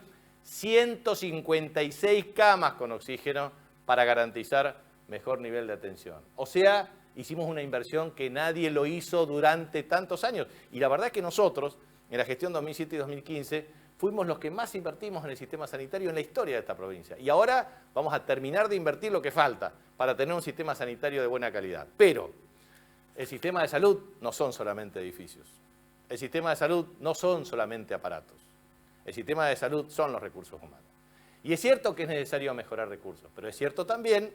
156 camas con oxígeno para garantizar mejor nivel de atención. O sea, hicimos una inversión que nadie lo hizo durante tantos años. Y la verdad es que nosotros, en la gestión 2007 y 2015, fuimos los que más invertimos en el sistema sanitario en la historia de esta provincia. Y ahora vamos a terminar de invertir lo que falta para tener un sistema sanitario de buena calidad. Pero el sistema de salud no son solamente edificios. El sistema de salud no son solamente aparatos. El sistema de salud son los recursos humanos. Y es cierto que es necesario mejorar recursos, pero es cierto también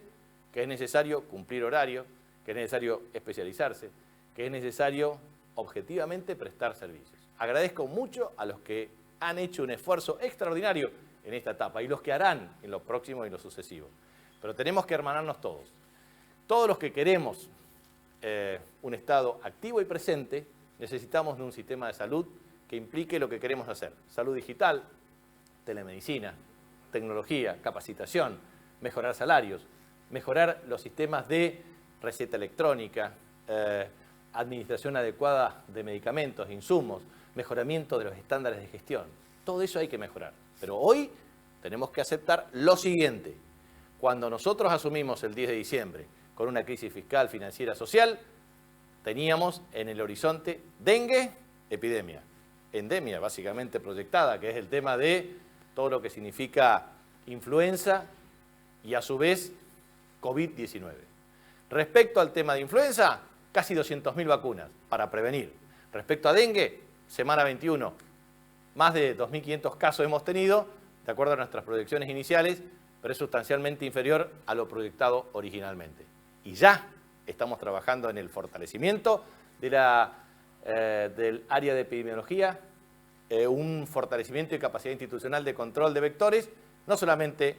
que es necesario cumplir horario, que es necesario especializarse, que es necesario objetivamente prestar servicios. Agradezco mucho a los que han hecho un esfuerzo extraordinario en esta etapa y los que harán en lo próximo y lo sucesivo. Pero tenemos que hermanarnos todos. Todos los que queremos un Estado activo y presente, necesitamos de un sistema de salud que implique lo que queremos hacer. Salud digital, telemedicina, tecnología, capacitación, mejorar salarios, mejorar los sistemas de receta electrónica, administración adecuada de medicamentos, insumos, mejoramiento de los estándares de gestión. Todo eso hay que mejorar. Pero hoy tenemos que aceptar lo siguiente. Cuando nosotros asumimos el 10 de diciembre con una crisis fiscal, financiera, social, teníamos en el horizonte dengue, epidemia, endemia básicamente proyectada, que es el tema de todo lo que significa influenza y a su vez COVID-19. Respecto al tema de influenza, casi 200.000 vacunas para prevenir. Respecto a dengue, semana 21, más de 2.500 casos hemos tenido, de acuerdo a nuestras proyecciones iniciales, pero es sustancialmente inferior a lo proyectado originalmente. Y ya estamos trabajando en el fortalecimiento de del área de epidemiología, un fortalecimiento y capacidad institucional de control de vectores, no solamente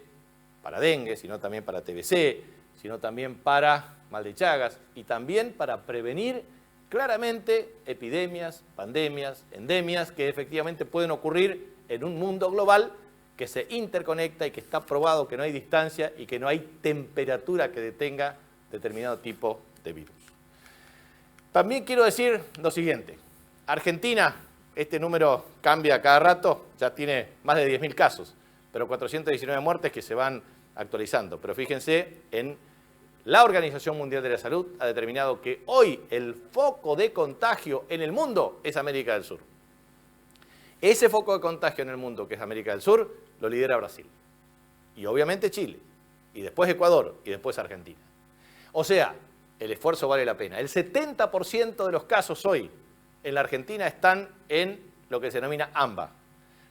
para dengue, sino también para TBC, sino también para mal de Chagas y también para prevenir claramente epidemias, pandemias, endemias que efectivamente pueden ocurrir en un mundo global que se interconecta y que está probado que no hay distancia y que no hay temperatura que detenga determinado tipo de virus. También quiero decir lo siguiente, Argentina, este número cambia cada rato, ya tiene más de 10.000 casos, pero 419 muertes que se van actualizando. Pero fíjense, en la Organización Mundial de la Salud ha determinado que hoy el foco de contagio en el mundo es América del Sur. Ese foco de contagio en el mundo, que es América del Sur, lo lidera Brasil. Y obviamente Chile, y después Ecuador, y después Argentina. O sea, el esfuerzo vale la pena. El 70% de los casos hoy en la Argentina están en lo que se denomina AMBA.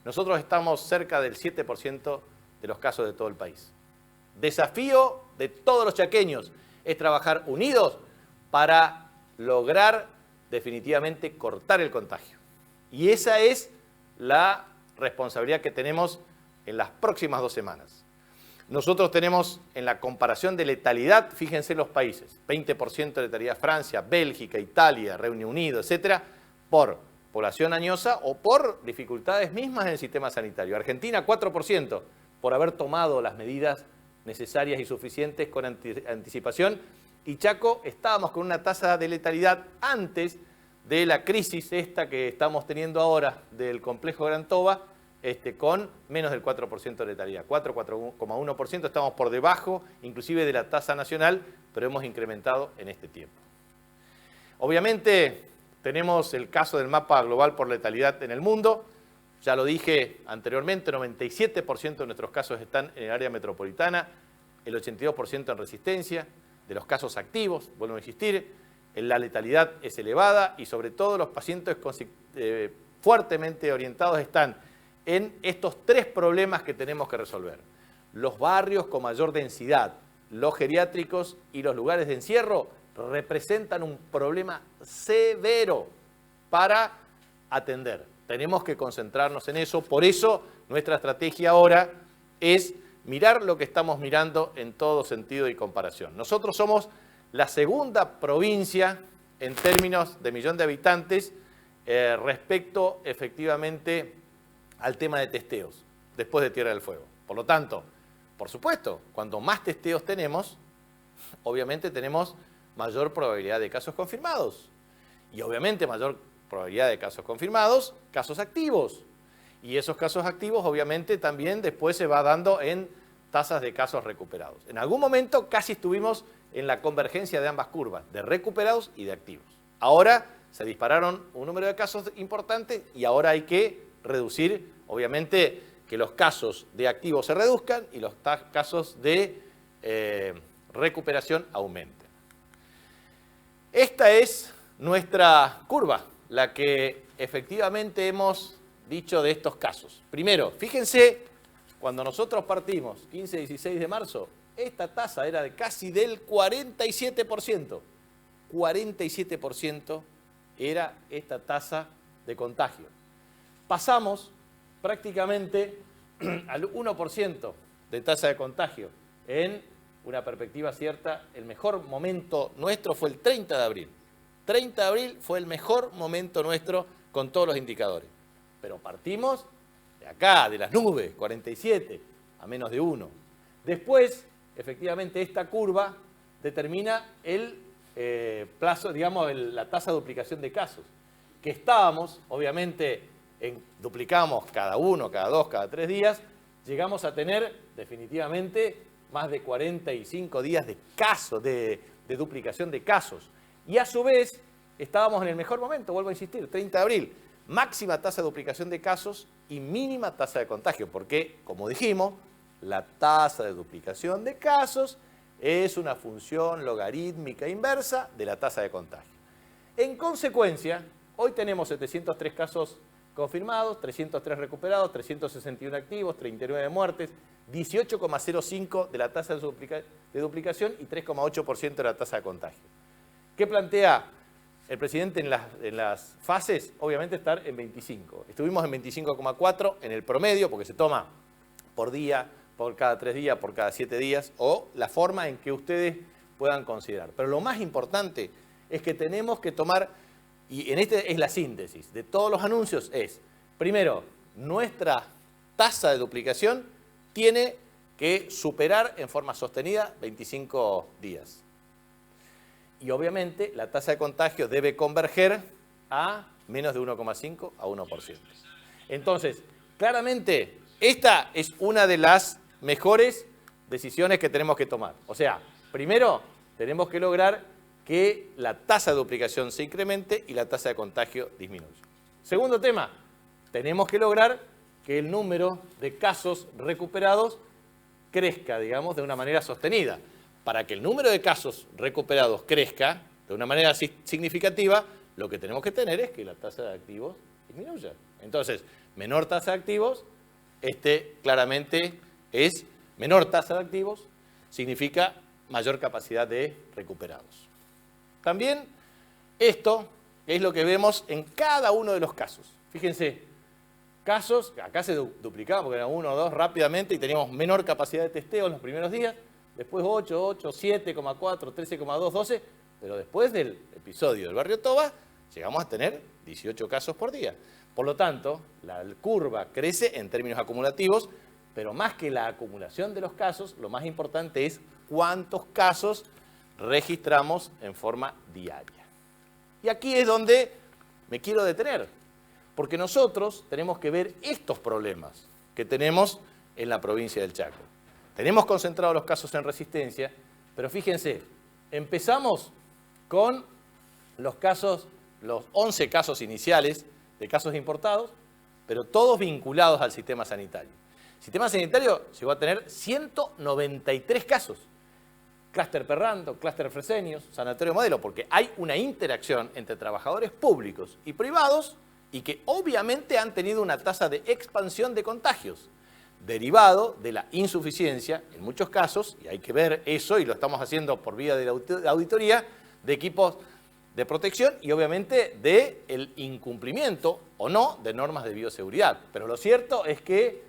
Nosotros estamos cerca del 7% de los casos de todo el país. Desafío de todos los chaqueños es trabajar unidos para lograr definitivamente cortar el contagio. Y esa es la responsabilidad que tenemos en las próximas 2 semanas. Nosotros tenemos en la comparación de letalidad, fíjense los países, 20% de letalidad Francia, Bélgica, Italia, Reino Unido, etcétera, por población añosa o por dificultades mismas en el sistema sanitario. Argentina 4% por haber tomado las medidas necesarias y suficientes con anticipación. Y Chaco estábamos con una tasa de letalidad antes de la crisis esta que estamos teniendo ahora del complejo Gran Toba, con menos del 4% de letalidad, 4,1%, estamos por debajo inclusive de la tasa nacional, pero hemos incrementado en este tiempo. Obviamente tenemos el caso del mapa global por letalidad en el mundo, ya lo dije anteriormente, 97% de nuestros casos están en el área metropolitana, el 82% en resistencia, de los casos activos, vuelvo a insistir, la letalidad es elevada y sobre todo los pacientes fuertemente orientados están en estos 3 problemas que tenemos que resolver. Los barrios con mayor densidad, los geriátricos y los lugares de encierro representan un problema severo para atender. Tenemos que concentrarnos en eso, por eso nuestra estrategia ahora es mirar lo que estamos mirando en todo sentido y comparación. Nosotros somos la segunda provincia en términos de millón de habitantes respecto efectivamente al tema de testeos, después de Tierra del Fuego. Por lo tanto, por supuesto, cuanto más testeos tenemos, obviamente tenemos mayor probabilidad de casos confirmados. Y obviamente mayor probabilidad de casos confirmados, casos activos. Y esos casos activos obviamente también después se va dando en tasas de casos recuperados. En algún momento casi estuvimos en la convergencia de ambas curvas, de recuperados y de activos. Ahora se dispararon un número de casos importante y ahora hay que reducir, obviamente, que los casos de activos se reduzcan y los casos de recuperación aumenten. Esta es nuestra curva, la que efectivamente hemos dicho de estos casos. Primero, fíjense, cuando nosotros partimos, 15-16 de marzo, esta tasa era de casi del 47%. 47% era esta tasa de contagio. Pasamos prácticamente al 1% de tasa de contagio. En una perspectiva cierta, el mejor momento nuestro fue el 30 de abril. 30 de abril fue el mejor momento nuestro con todos los indicadores. Pero partimos de acá, de las nubes, 47, a menos de 1. Después, efectivamente, esta curva determina el plazo, digamos, la tasa de duplicación de casos. Que estábamos, obviamente, duplicamos cada 1, cada 2, cada 3 días, llegamos a tener definitivamente más de 45 días de casos, de duplicación de casos. Y a su vez, estábamos en el mejor momento, vuelvo a insistir, 30 de abril. Máxima tasa de duplicación de casos y mínima tasa de contagio, porque, como dijimos, la tasa de duplicación de casos es una función logarítmica inversa de la tasa de contagio. En consecuencia, hoy tenemos 703 casos confirmados, 303 recuperados, 361 activos, 39 muertes, 18,05 de la tasa de duplicación y 3,8% de la tasa de contagio. ¿Qué plantea el presidente en las fases? Obviamente estar en 25. Estuvimos en 25,4 en el promedio, porque se toma por día, por cada 3 días, por cada 7 días, o la forma en que ustedes puedan considerar. Pero lo más importante es que tenemos que tomar, y en este es la síntesis de todos los anuncios, es, primero, nuestra tasa de duplicación tiene que superar en forma sostenida 25 días. Y obviamente la tasa de contagio debe converger a menos de 1,5 a 1%. Entonces, claramente, esta es una de las mejores decisiones que tenemos que tomar. O sea, primero, tenemos que lograr que la tasa de duplicación se incremente y la tasa de contagio disminuya. Segundo tema, tenemos que lograr que el número de casos recuperados crezca, digamos, de una manera sostenida. Para que el número de casos recuperados crezca de una manera significativa, lo que tenemos que tener es que la tasa de activos disminuya. Entonces, menor tasa de activos, claramente es menor tasa de activos, significa mayor capacidad de recuperados. También esto es lo que vemos en cada uno de los casos. Fíjense, casos, acá se duplicaba porque eran 1 o 2 rápidamente y teníamos menor capacidad de testeo en los primeros días, después 8, 7,4, 13,2, 12, pero después del episodio del barrio Toba llegamos a tener 18 casos por día. Por lo tanto, la curva crece en términos acumulativos, pero más que la acumulación de los casos, lo más importante es cuántos casos registramos en forma diaria. Y aquí es donde me quiero detener, porque nosotros tenemos que ver estos problemas que tenemos en la provincia del Chaco. Tenemos concentrados los casos en Resistencia, pero fíjense, empezamos con los 11 casos iniciales de casos importados, pero todos vinculados al sistema sanitario. El sistema sanitario llegó a tener 193 casos. Clúster Perrando, Clúster Freseños, Sanatorio Modelo, porque hay una interacción entre trabajadores públicos y privados y que obviamente han tenido una tasa de expansión de contagios, derivado de la insuficiencia, en muchos casos, y hay que ver eso, y lo estamos haciendo por vía de la auditoría, de equipos de protección y obviamente del incumplimiento o no de normas de bioseguridad. Pero lo cierto es que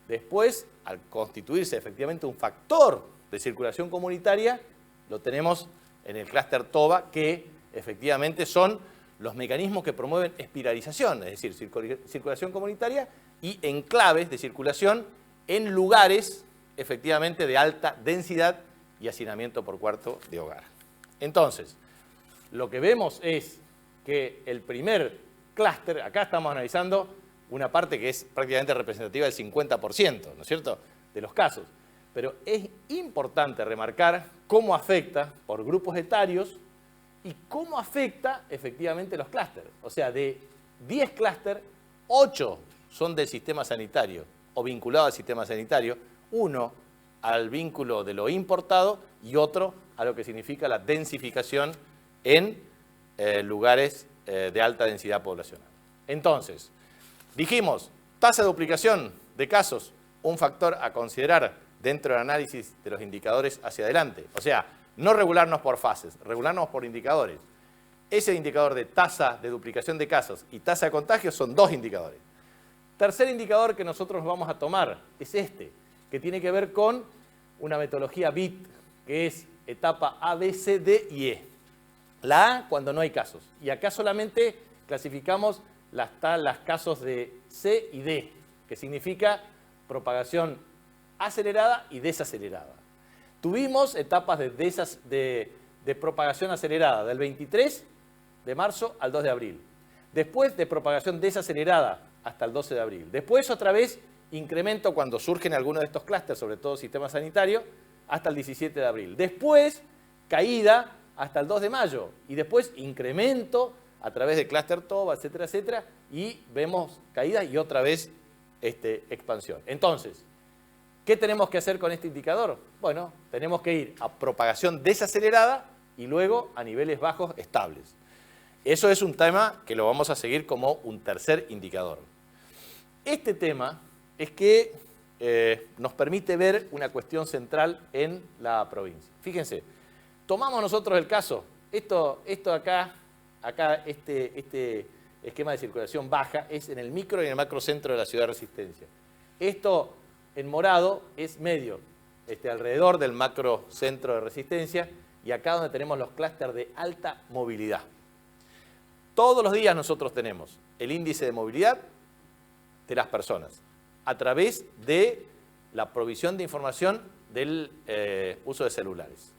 después, al constituirse efectivamente un factor de circulación comunitaria, lo tenemos en el clúster Toba, que efectivamente son los mecanismos que promueven espiralización, es decir, circulación comunitaria y enclaves de circulación en lugares efectivamente de alta densidad y hacinamiento por cuarto de hogar. Entonces, lo que vemos es que el primer clúster, acá estamos analizando una parte que es prácticamente representativa del 50%, ¿no es cierto?, de los casos. Pero es importante remarcar cómo afecta por grupos etarios y cómo afecta efectivamente los clústeres. O sea, de 10 clústeres, 8 son del sistema sanitario o vinculados al sistema sanitario, 1 al vínculo de lo importado y otro a lo que significa la densificación en lugares de alta densidad poblacional. Entonces, dijimos, tasa de duplicación de casos, un factor a considerar dentro del análisis de los indicadores hacia adelante. O sea, no regularnos por fases, regularnos por indicadores. Ese indicador de tasa de duplicación de casos y tasa de contagio son 2 indicadores. Tercer indicador que nosotros vamos a tomar es este, que tiene que ver con una metodología BIT, que es etapa A, B, C, D y E. La A cuando no hay casos. Y acá solamente clasificamos las casos de C y D, que significa propagación acelerada y desacelerada. Tuvimos etapas de propagación acelerada del 23 de marzo al 2 de abril. Después de propagación desacelerada hasta el 12 de abril. Después otra vez incremento cuando surgen algunos de estos clústeres, sobre todo sistema sanitario, hasta el 17 de abril. Después, caída hasta el 2 de mayo. Y después, incremento a través de clúster TOBA, etcétera, etcétera. Y vemos caída y otra vez expansión. Entonces, ¿qué tenemos que hacer con este indicador? Bueno, tenemos que ir a propagación desacelerada y luego a niveles bajos estables. Eso es un tema que lo vamos a seguir como un tercer indicador. Este tema es que nos permite ver una cuestión central en la provincia. Fíjense, tomamos nosotros el caso, esto acá este esquema de circulación baja es en el micro y en el macrocentro de la ciudad de Resistencia. Esto en morado es medio, alrededor del macrocentro de Resistencia, y acá donde tenemos los clústeres de alta movilidad. Todos los días nosotros tenemos el índice de movilidad de las personas a través de la provisión de información del uso de celulares.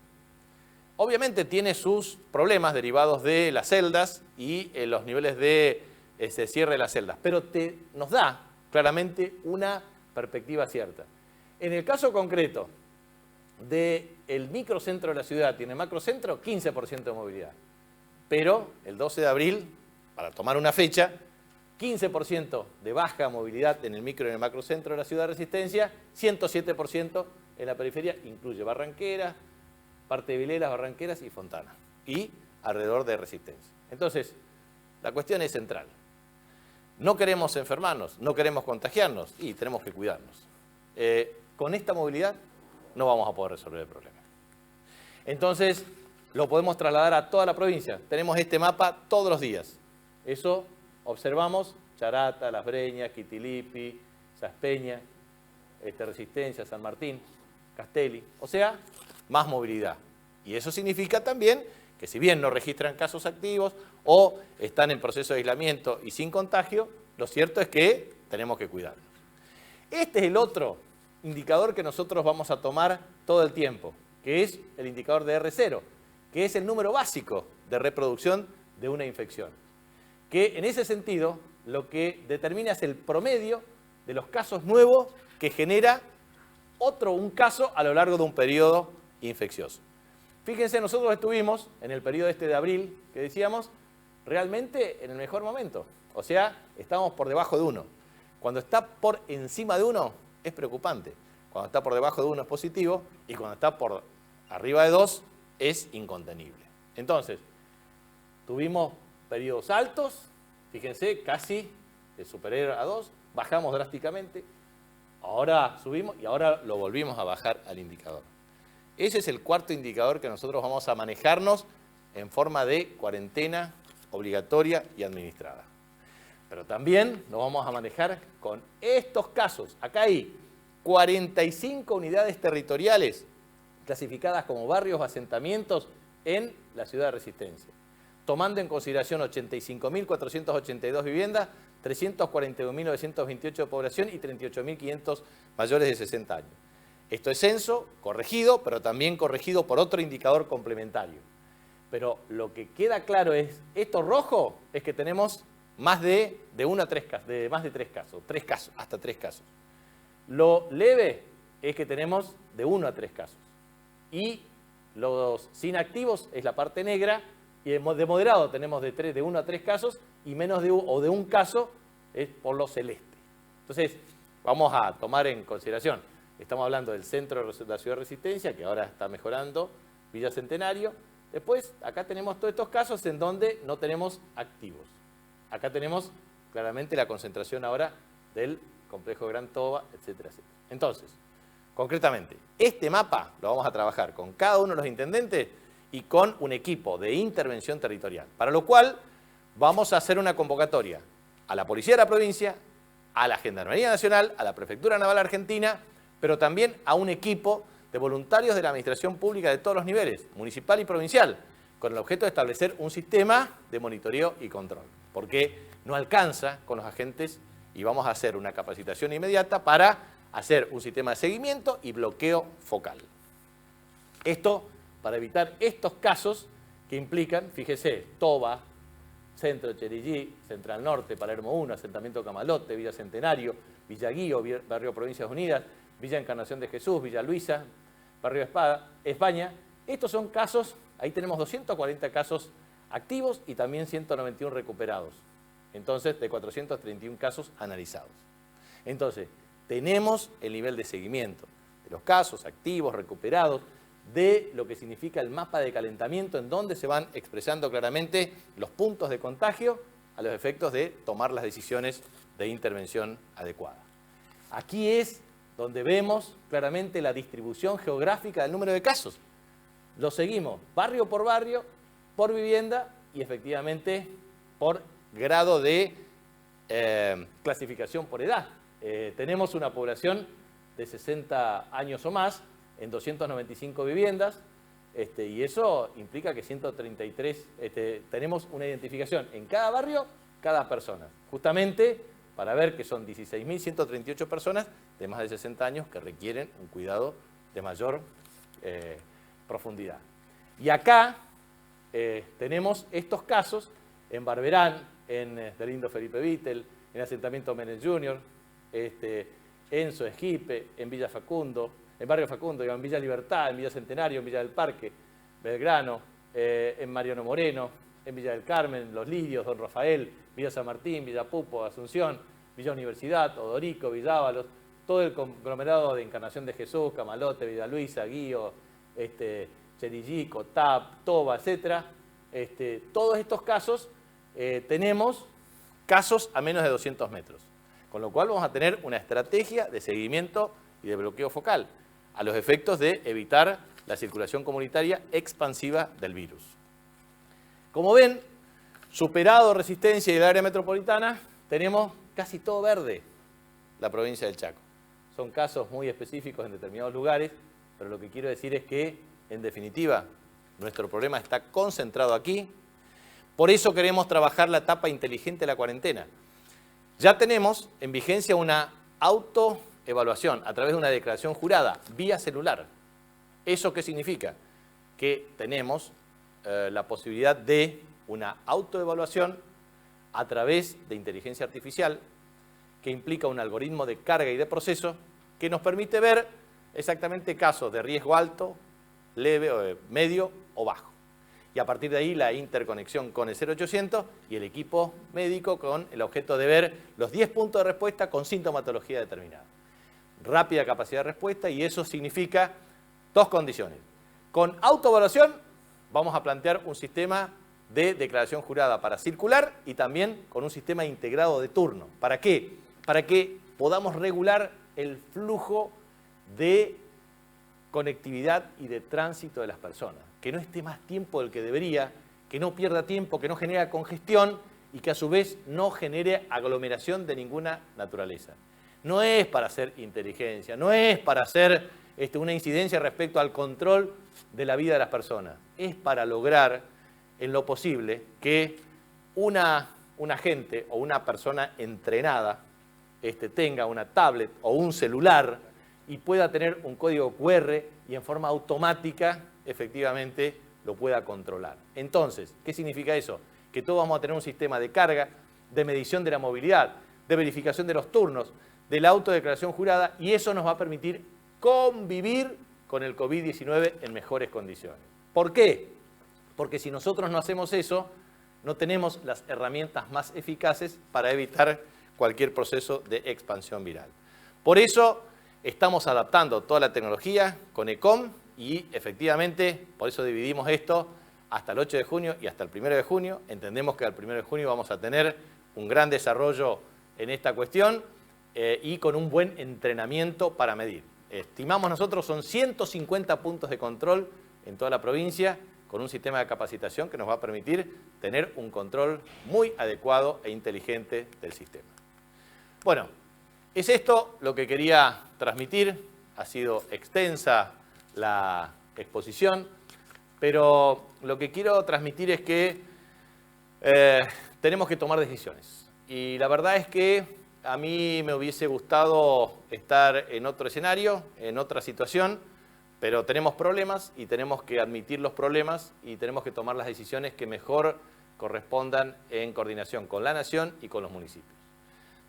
Obviamente tiene sus problemas derivados de las celdas y los niveles de cierre de las celdas, pero nos da claramente una perspectiva cierta. En el caso concreto del microcentro de la ciudad y en el macrocentro, 15% de movilidad. Pero el 12 de abril, para tomar una fecha, 15% de baja movilidad en el micro y en el macrocentro de la ciudad de Resistencia, 107% en la periferia, incluye Barranqueras, parte de Vilelas, Barranqueras y Fontana, y alrededor de Resistencia. Entonces, la cuestión es central. No queremos enfermarnos, no queremos contagiarnos y tenemos que cuidarnos. Con esta movilidad no vamos a poder resolver el problema. Entonces, lo podemos trasladar a toda la provincia. Tenemos este mapa todos los días. Eso observamos Charata, Las Breñas, Quitilipi, Saspeña, Resistencia, San Martín, Castelli. O sea, más movilidad. Y eso significa también que si bien no registran casos activos o están en proceso de aislamiento y sin contagio, lo cierto es que tenemos que cuidarnos. Este es el otro indicador que nosotros vamos a tomar todo el tiempo, que es el indicador de R0, que es el número básico de reproducción de una infección. Que en ese sentido lo que determina es el promedio de los casos nuevos que genera un caso a lo largo de un periodo infeccioso. Fíjense, nosotros estuvimos en el periodo de abril, que decíamos, realmente en el mejor momento. O sea, estábamos por debajo de 1. Cuando está por encima de 1 es preocupante. Cuando está por debajo de 1 es positivo y cuando está por arriba de 2 es incontenible. Entonces, tuvimos periodos altos, fíjense, casi de superior a 2, bajamos drásticamente, ahora subimos y ahora lo volvimos a bajar al indicador. Ese es el cuarto indicador que nosotros vamos a manejarnos en forma de cuarentena obligatoria y administrada. Pero también nos vamos a manejar con estos casos. Acá hay 45 unidades territoriales clasificadas como barrios o asentamientos en la ciudad de Resistencia, tomando en consideración 85.482 viviendas, 341.928 de población y 38.500 mayores de 60 años. Esto es censo corregido, pero también corregido por otro indicador complementario. Pero lo que queda claro es, esto rojo es que tenemos más de 1 a 3 casos, más de 3 casos, hasta 3 casos. Lo leve es que tenemos de 1 a 3 casos. Y los sin activos es la parte negra, y de moderado tenemos de 1 a 3 casos, y menos de 1 caso es por lo celeste. Entonces, vamos a tomar en consideración, estamos hablando del centro de la ciudad de Resistencia, que ahora está mejorando, Villa Centenario. Después, acá tenemos todos estos casos en donde no tenemos activos. Acá tenemos claramente la concentración ahora del complejo Gran Toba, etcétera, etcétera. Entonces, concretamente, este mapa lo vamos a trabajar con cada uno de los intendentes y con un equipo de intervención territorial, para lo cual vamos a hacer una convocatoria a la Policía de la Provincia, a la Gendarmería Nacional, a la Prefectura Naval Argentina, pero también a un equipo de voluntarios de la Administración Pública de todos los niveles, municipal y provincial, con el objeto de establecer un sistema de monitoreo y control, porque no alcanza con los agentes y vamos a hacer una capacitación inmediata para hacer un sistema de seguimiento y bloqueo focal. Esto para evitar estos casos que implican, fíjese, Toba, Centro Cherillí, Central Norte, Palermo 1, Asentamiento Camalote, Villa Centenario, Villa Guío, Barrio Provincias Unidas, Villa Encarnación de Jesús, Villa Luisa, Barrio España. Estos son casos, ahí tenemos 240 casos activos y también 191 recuperados. Entonces, de 431 casos analizados. Entonces, tenemos el nivel de seguimiento de los casos activos, recuperados, de lo que significa el mapa de calentamiento, en donde se van expresando claramente los puntos de contagio a los efectos de tomar las decisiones de intervención adecuada. Aquí es donde vemos claramente la distribución geográfica del número de casos. Lo seguimos barrio por vivienda y efectivamente por grado de clasificación por edad. Tenemos una población de 60 años o más en 295 viviendas y eso implica que 133, tenemos una identificación en cada barrio, cada persona, justamente para ver que son 16.138 personas de más de 60 años que requieren un cuidado de mayor profundidad. Y acá tenemos estos casos en Barberán, en Delindo Felipe Vittel, en Asentamiento Menem Jr., en Soejipe, en Villa Facundo, en Barrio Facundo, en Villa Libertad, en Villa Centenario, en Villa del Parque, Belgrano, en Mariano Moreno, en Villa del Carmen, Los Lirios, Don Rafael, Villa San Martín, Villa Pupo, Asunción, Villa Universidad, Odorico, Villábalos, todo el conglomerado de Encarnación de Jesús, Camalote, Villa Luisa, Guío, Cherillico, TAP, Toba, etc. Todos estos casos tenemos casos a menos de 200 metros, con lo cual vamos a tener una estrategia de seguimiento y de bloqueo focal a los efectos de evitar la circulación comunitaria expansiva del virus. Como ven, superado Resistencia y el área metropolitana, tenemos casi todo verde la provincia del Chaco. Son casos muy específicos en determinados lugares, pero lo que quiero decir es que, en definitiva, nuestro problema está concentrado aquí. Por eso queremos trabajar la etapa inteligente de la cuarentena. Ya tenemos en vigencia una autoevaluación a través de una declaración jurada vía celular. ¿Eso qué significa? Que tenemos la posibilidad de una autoevaluación a través de inteligencia artificial que implica un algoritmo de carga y de proceso que nos permite ver exactamente casos de riesgo alto, leve, medio o bajo. Y a partir de ahí la interconexión con el 0800 y el equipo médico con el objeto de ver los 10 puntos de respuesta con sintomatología determinada. Rápida capacidad de respuesta y eso significa dos condiciones. Con autoevaluación vamos a plantear un sistema de declaración jurada para circular y también con un sistema integrado de turno. ¿Para qué? Para que podamos regular el flujo de conectividad y de tránsito de las personas. Que no esté más tiempo del que debería, que no pierda tiempo, que no genere congestión y que a su vez no genere aglomeración de ninguna naturaleza. No es para hacer inteligencia, no es para hacer una incidencia respecto al control de la vida de las personas. Es para lograr en lo posible que un agente o una persona entrenada tenga una tablet o un celular y pueda tener un código QR y en forma automática efectivamente lo pueda controlar. Entonces, ¿qué significa eso? Que todos vamos a tener un sistema de carga, de medición de la movilidad, de verificación de los turnos, de la autodeclaración jurada y eso nos va a permitir convivir con el COVID-19 en mejores condiciones. ¿Por qué? Porque si nosotros no hacemos eso, no tenemos las herramientas más eficaces para evitar cualquier proceso de expansión viral. Por eso estamos adaptando toda la tecnología con ECOM y efectivamente, por eso dividimos esto hasta el 8 de junio y hasta el 1 de junio. Entendemos que al 1 de junio vamos a tener un gran desarrollo en esta cuestión y con un buen entrenamiento para medir. Estimamos nosotros son 150 puntos de control en toda la provincia con un sistema de capacitación que nos va a permitir tener un control muy adecuado e inteligente del sistema. Bueno, es esto lo que quería transmitir. Ha sido extensa la exposición, pero lo que quiero transmitir es que tenemos que tomar decisiones. Y la verdad es que a mí me hubiese gustado estar en otro escenario, en otra situación, pero tenemos problemas y tenemos que admitir los problemas y tenemos que tomar las decisiones que mejor correspondan en coordinación con la nación y con los municipios.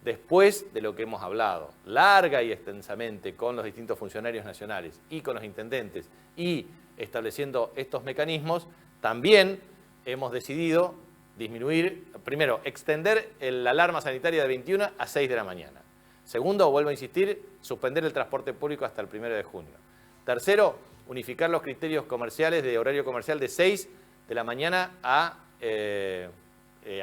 Después de lo que hemos hablado larga y extensamente con los distintos funcionarios nacionales y con los intendentes y estableciendo estos mecanismos, también hemos decidido disminuir, primero, extender la alarma sanitaria de 21 a 6 de la mañana. Segundo, vuelvo a insistir, suspender el transporte público hasta el 1 de junio. Tercero, unificar los criterios comerciales de horario comercial de 6 de la mañana a...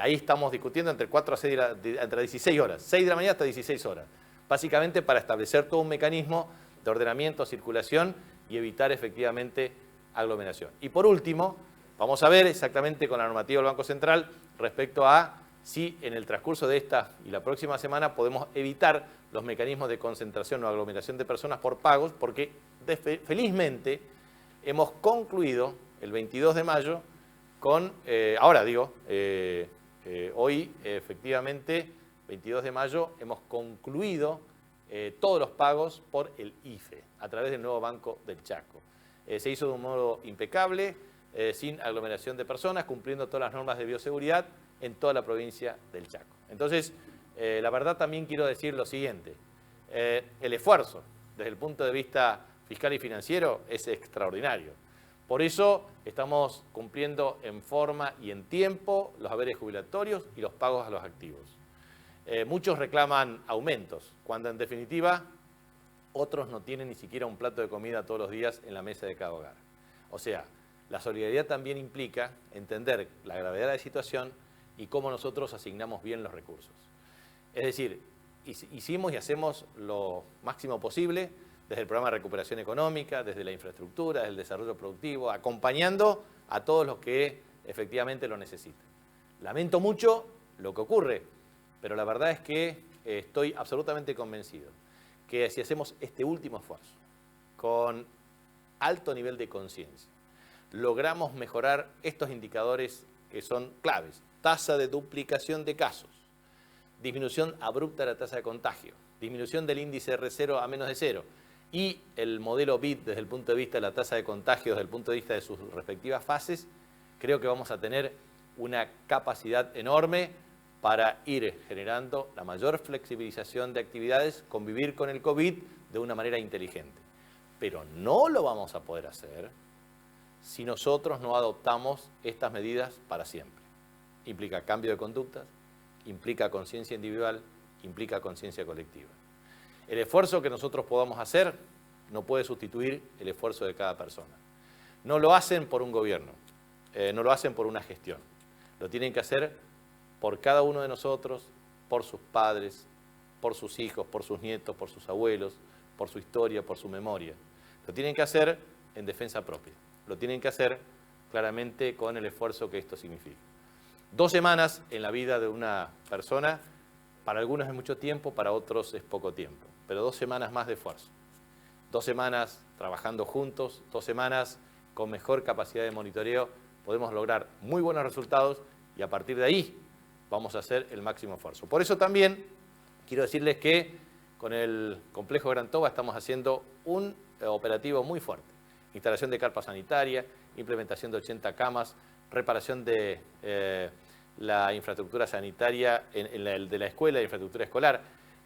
ahí estamos discutiendo entre 4 a 6 entre 16 horas, 6 de la mañana hasta 16 horas, básicamente para establecer todo un mecanismo de ordenamiento, circulación y evitar efectivamente aglomeración. Y por último, vamos a ver exactamente con la normativa del Banco Central respecto a si en el transcurso de esta y la próxima semana podemos evitar los mecanismos de concentración o aglomeración de personas por pagos, porque felizmente hemos concluido el 22 de mayo con, hoy efectivamente, 22 de mayo, hemos concluido todos los pagos por el IFE, a través del nuevo Banco del Chaco. Se hizo de un modo impecable, sin aglomeración de personas, cumpliendo todas las normas de bioseguridad en toda la provincia del Chaco. Entonces, la verdad también quiero decir lo siguiente, el esfuerzo desde el punto de vista fiscal y financiero es extraordinario. Por eso estamos cumpliendo en forma y en tiempo los haberes jubilatorios y los pagos a los activos. Muchos reclaman aumentos, cuando en definitiva otros no tienen ni siquiera un plato de comida todos los días en la mesa de cada hogar. O sea, la solidaridad también implica entender la gravedad de la situación y cómo nosotros asignamos bien los recursos. Es decir, hicimos y hacemos lo máximo posible desde el programa de recuperación económica, desde la infraestructura, desde el desarrollo productivo, acompañando a todos los que efectivamente lo necesitan. Lamento mucho lo que ocurre, pero la verdad es que estoy absolutamente convencido que si hacemos este último esfuerzo con alto nivel de conciencia, logramos mejorar estos indicadores que son claves. Tasa de duplicación de casos, disminución abrupta de la tasa de contagio, disminución del índice R0 a menos de 0 y el modelo BID desde el punto de vista de la tasa de contagio, desde el punto de vista de sus respectivas fases, creo que vamos a tener una capacidad enorme para ir generando la mayor flexibilización de actividades, convivir con el COVID de una manera inteligente. Pero no lo vamos a poder hacer si nosotros no adoptamos estas medidas para siempre. Implica cambio de conductas, implica conciencia individual, implica conciencia colectiva. El esfuerzo que nosotros podamos hacer no puede sustituir el esfuerzo de cada persona. No lo hacen por un gobierno, no lo hacen por una gestión. Lo tienen que hacer por cada uno de nosotros, por sus padres, por sus hijos, por sus nietos, por sus abuelos, por su historia, por su memoria. Lo tienen que hacer en defensa propia. Lo tienen que hacer claramente con el esfuerzo que esto significa. 2 semanas en la vida de una persona, para algunos es mucho tiempo, para otros es poco tiempo, pero 2 semanas más de esfuerzo. 2 semanas trabajando juntos, 2 semanas con mejor capacidad de monitoreo, podemos lograr muy buenos resultados y a partir de ahí vamos a hacer el máximo esfuerzo. Por eso también quiero decirles que con el complejo Gran Toba estamos haciendo un operativo muy fuerte. Instalación de carpa sanitaria, implementación de 80 camas, reparación de la infraestructura sanitaria de la escuela, de infraestructura escolar.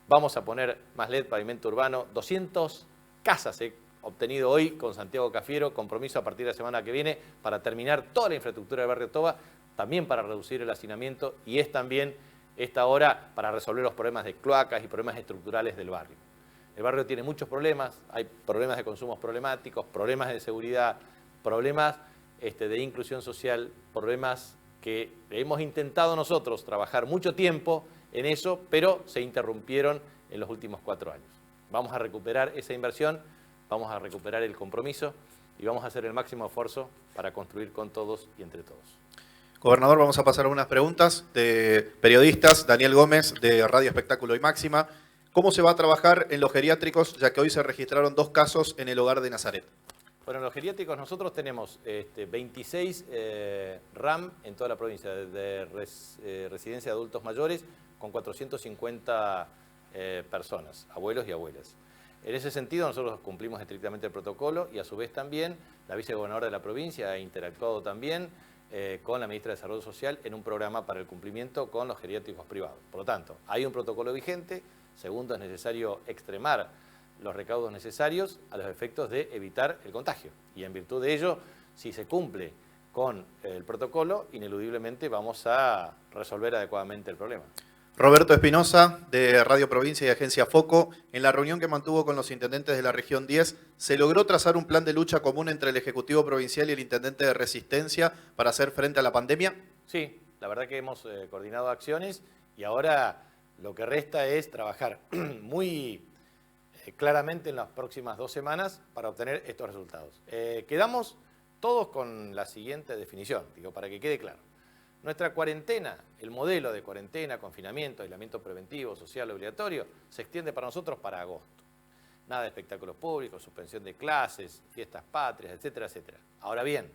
Vamos a poner más LED, pavimento urbano, 200 casas he obtenido hoy con Santiago Cafiero, compromiso a partir de la semana que viene para terminar toda la infraestructura del barrio Toba, también para reducir el hacinamiento y es también esta hora para resolver los problemas de cloacas y problemas estructurales del barrio. El barrio tiene muchos problemas, hay problemas de consumos problemáticos, problemas de seguridad, problemas de inclusión social, problemas que hemos intentado nosotros trabajar mucho tiempo en eso, pero se interrumpieron en los últimos 4 años. Vamos a recuperar esa inversión, vamos a recuperar el compromiso y vamos a hacer el máximo esfuerzo para construir con todos y entre todos. Gobernador, vamos a pasar algunas preguntas de periodistas. Daniel Gómez, de Radio Espectáculo y Máxima. ¿Cómo se va a trabajar en los geriátricos, ya que hoy se registraron 2 casos en el hogar de Nazaret? Bueno, en los geriátricos nosotros tenemos 26 RAM en toda la provincia de residencia de adultos mayores con 450 personas, abuelos y abuelas. En ese sentido nosotros cumplimos estrictamente el protocolo y a su vez también la vicegobernadora de la provincia ha interactuado también con la ministra de Desarrollo Social en un programa para el cumplimiento con los geriátricos privados. Por lo tanto, hay un protocolo vigente. Segundo, es necesario extremar los recaudos necesarios a los efectos de evitar el contagio. Y en virtud de ello, si se cumple con el protocolo, ineludiblemente vamos a resolver adecuadamente el problema. Roberto Espinosa, de Radio Provincia y Agencia Foco, en la reunión que mantuvo con los intendentes de la región 10, ¿se logró trazar un plan de lucha común entre el Ejecutivo Provincial y el Intendente de Resistencia para hacer frente a la pandemia? Sí, la verdad que hemos coordinado acciones y ahora lo que resta es trabajar muy claramente en las próximas 2 semanas para obtener estos resultados. Quedamos todos con la siguiente definición, digo, para que quede claro. Nuestra cuarentena, el modelo de cuarentena, confinamiento, aislamiento preventivo, social, obligatorio, se extiende para nosotros para agosto. Nada de espectáculos públicos, suspensión de clases, fiestas patrias, etcétera, etcétera. Ahora bien,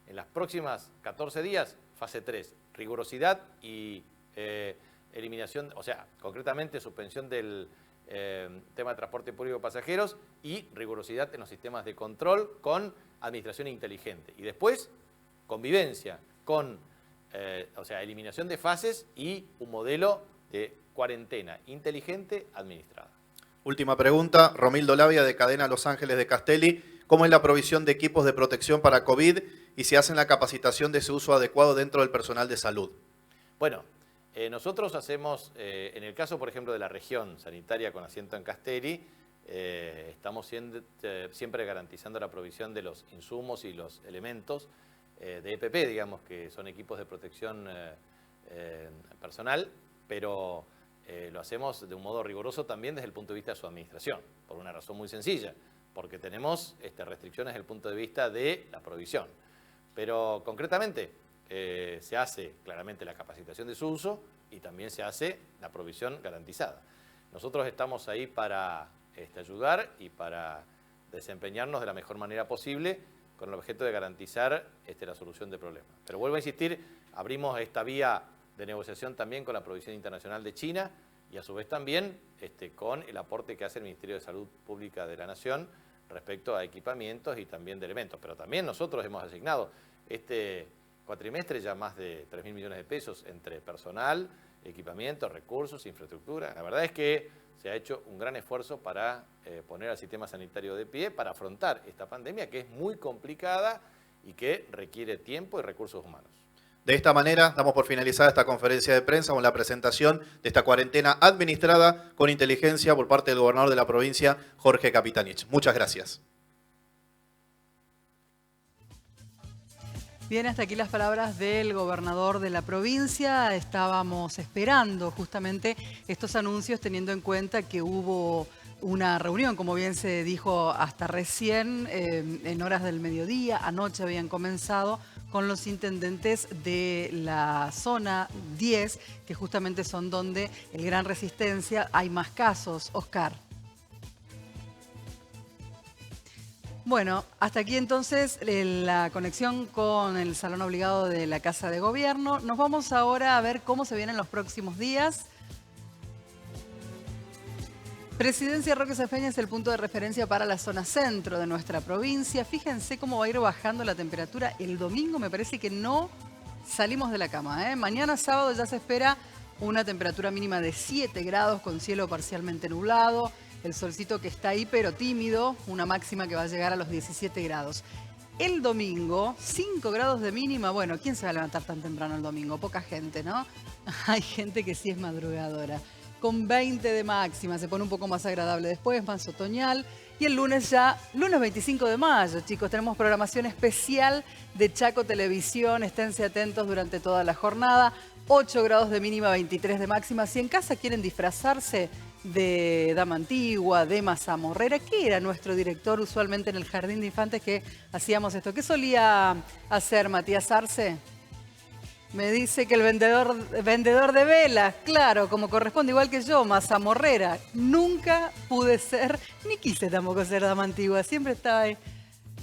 en las próximas 14 días, fase 3, rigurosidad y eliminación, o sea, concretamente suspensión del tema de transporte público de pasajeros y rigurosidad en los sistemas de control con administración inteligente. Y después, convivencia con eliminación de fases y un modelo de cuarentena inteligente administrada. Última pregunta, Romildo Labia, de Cadena Los Ángeles de Castelli. ¿Cómo es la provisión de equipos de protección para COVID y si hacen la capacitación de su uso adecuado dentro del personal de salud? Bueno, nosotros hacemos, en el caso, por ejemplo, de la región sanitaria con asiento en Castelli, estamos siempre garantizando la provisión de los insumos y los elementos de EPP, digamos, que son equipos de protección personal, pero lo hacemos de un modo riguroso también desde el punto de vista de su administración, por una razón muy sencilla, porque tenemos restricciones desde el punto de vista de la provisión. Pero concretamente se hace claramente la capacitación de su uso y también se hace la provisión garantizada. Nosotros estamos ahí para ayudar y para desempeñarnos de la mejor manera posible con el objeto de garantizar la solución del problema. Pero vuelvo a insistir, abrimos esta vía de negociación también con la Provisión Internacional de China y a su vez también con el aporte que hace el Ministerio de Salud Pública de la Nación respecto a equipamientos y también de elementos. Pero también nosotros hemos asignado este cuatrimestre ya más de 3.000 millones de pesos entre personal, equipamiento, recursos, infraestructura. La verdad es que se ha hecho un gran esfuerzo para poner al sistema sanitario de pie para afrontar esta pandemia que es muy complicada y que requiere tiempo y recursos humanos. De esta manera, damos por finalizada esta conferencia de prensa con la presentación de esta cuarentena administrada con inteligencia por parte del gobernador de la provincia, Jorge Capitanich. Muchas gracias. Bien, hasta aquí las palabras del gobernador de la provincia. Estábamos esperando justamente estos anuncios teniendo en cuenta que hubo una reunión, como bien se dijo hasta recién, en horas del mediodía. Anoche habían comenzado con los intendentes de la zona 10, que justamente son donde el Gran Resistencia hay más casos. Oscar. Bueno, hasta aquí entonces la conexión con el Salón Obligado de la Casa de Gobierno. Nos vamos ahora a ver cómo se vienen los próximos días. Presidencia Roque Safeña es el punto de referencia para la zona centro de nuestra provincia. Fíjense cómo va a ir bajando la temperatura. El domingo me parece que no salimos de la cama, ¿eh? Mañana sábado ya se espera una temperatura mínima de 7 grados con cielo parcialmente nublado. El solcito que está ahí, pero tímido, una máxima que va a llegar a los 17 grados. El domingo, 5 grados de mínima. Bueno, ¿quién se va a levantar tan temprano el domingo? Poca gente, ¿no? Hay gente que sí es madrugadora. Con 20 de máxima, se pone un poco más agradable después, más otoñal. Y el lunes ya, lunes 25 de mayo, chicos, tenemos programación especial de Chaco Televisión. Esténse atentos durante toda la jornada. 8 grados de mínima, 23 de máxima. Si en casa quieren disfrazarse de dama antigua, de mazamorrera, ¿qué era nuestro director usualmente en el jardín de infantes que hacíamos esto? ¿Qué solía hacer Matías Arce? Me dice que el vendedor de velas, claro, como corresponde, igual que yo, mazamorrera. Nunca pude ser, ni quise tampoco ser dama antigua, siempre estaba ahí.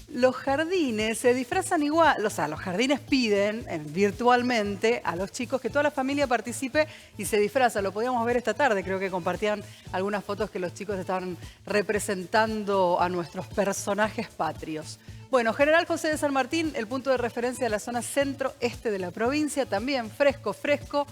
Los jardines se disfrazan igual, o sea, los jardines piden virtualmente a los chicos que toda la familia participe y se disfraza. Lo podíamos ver esta tarde, creo que compartían algunas fotos que los chicos estaban representando a nuestros personajes patrios. Bueno, General José de San Martín, el punto de referencia de la zona centro-este de la provincia, también fresco,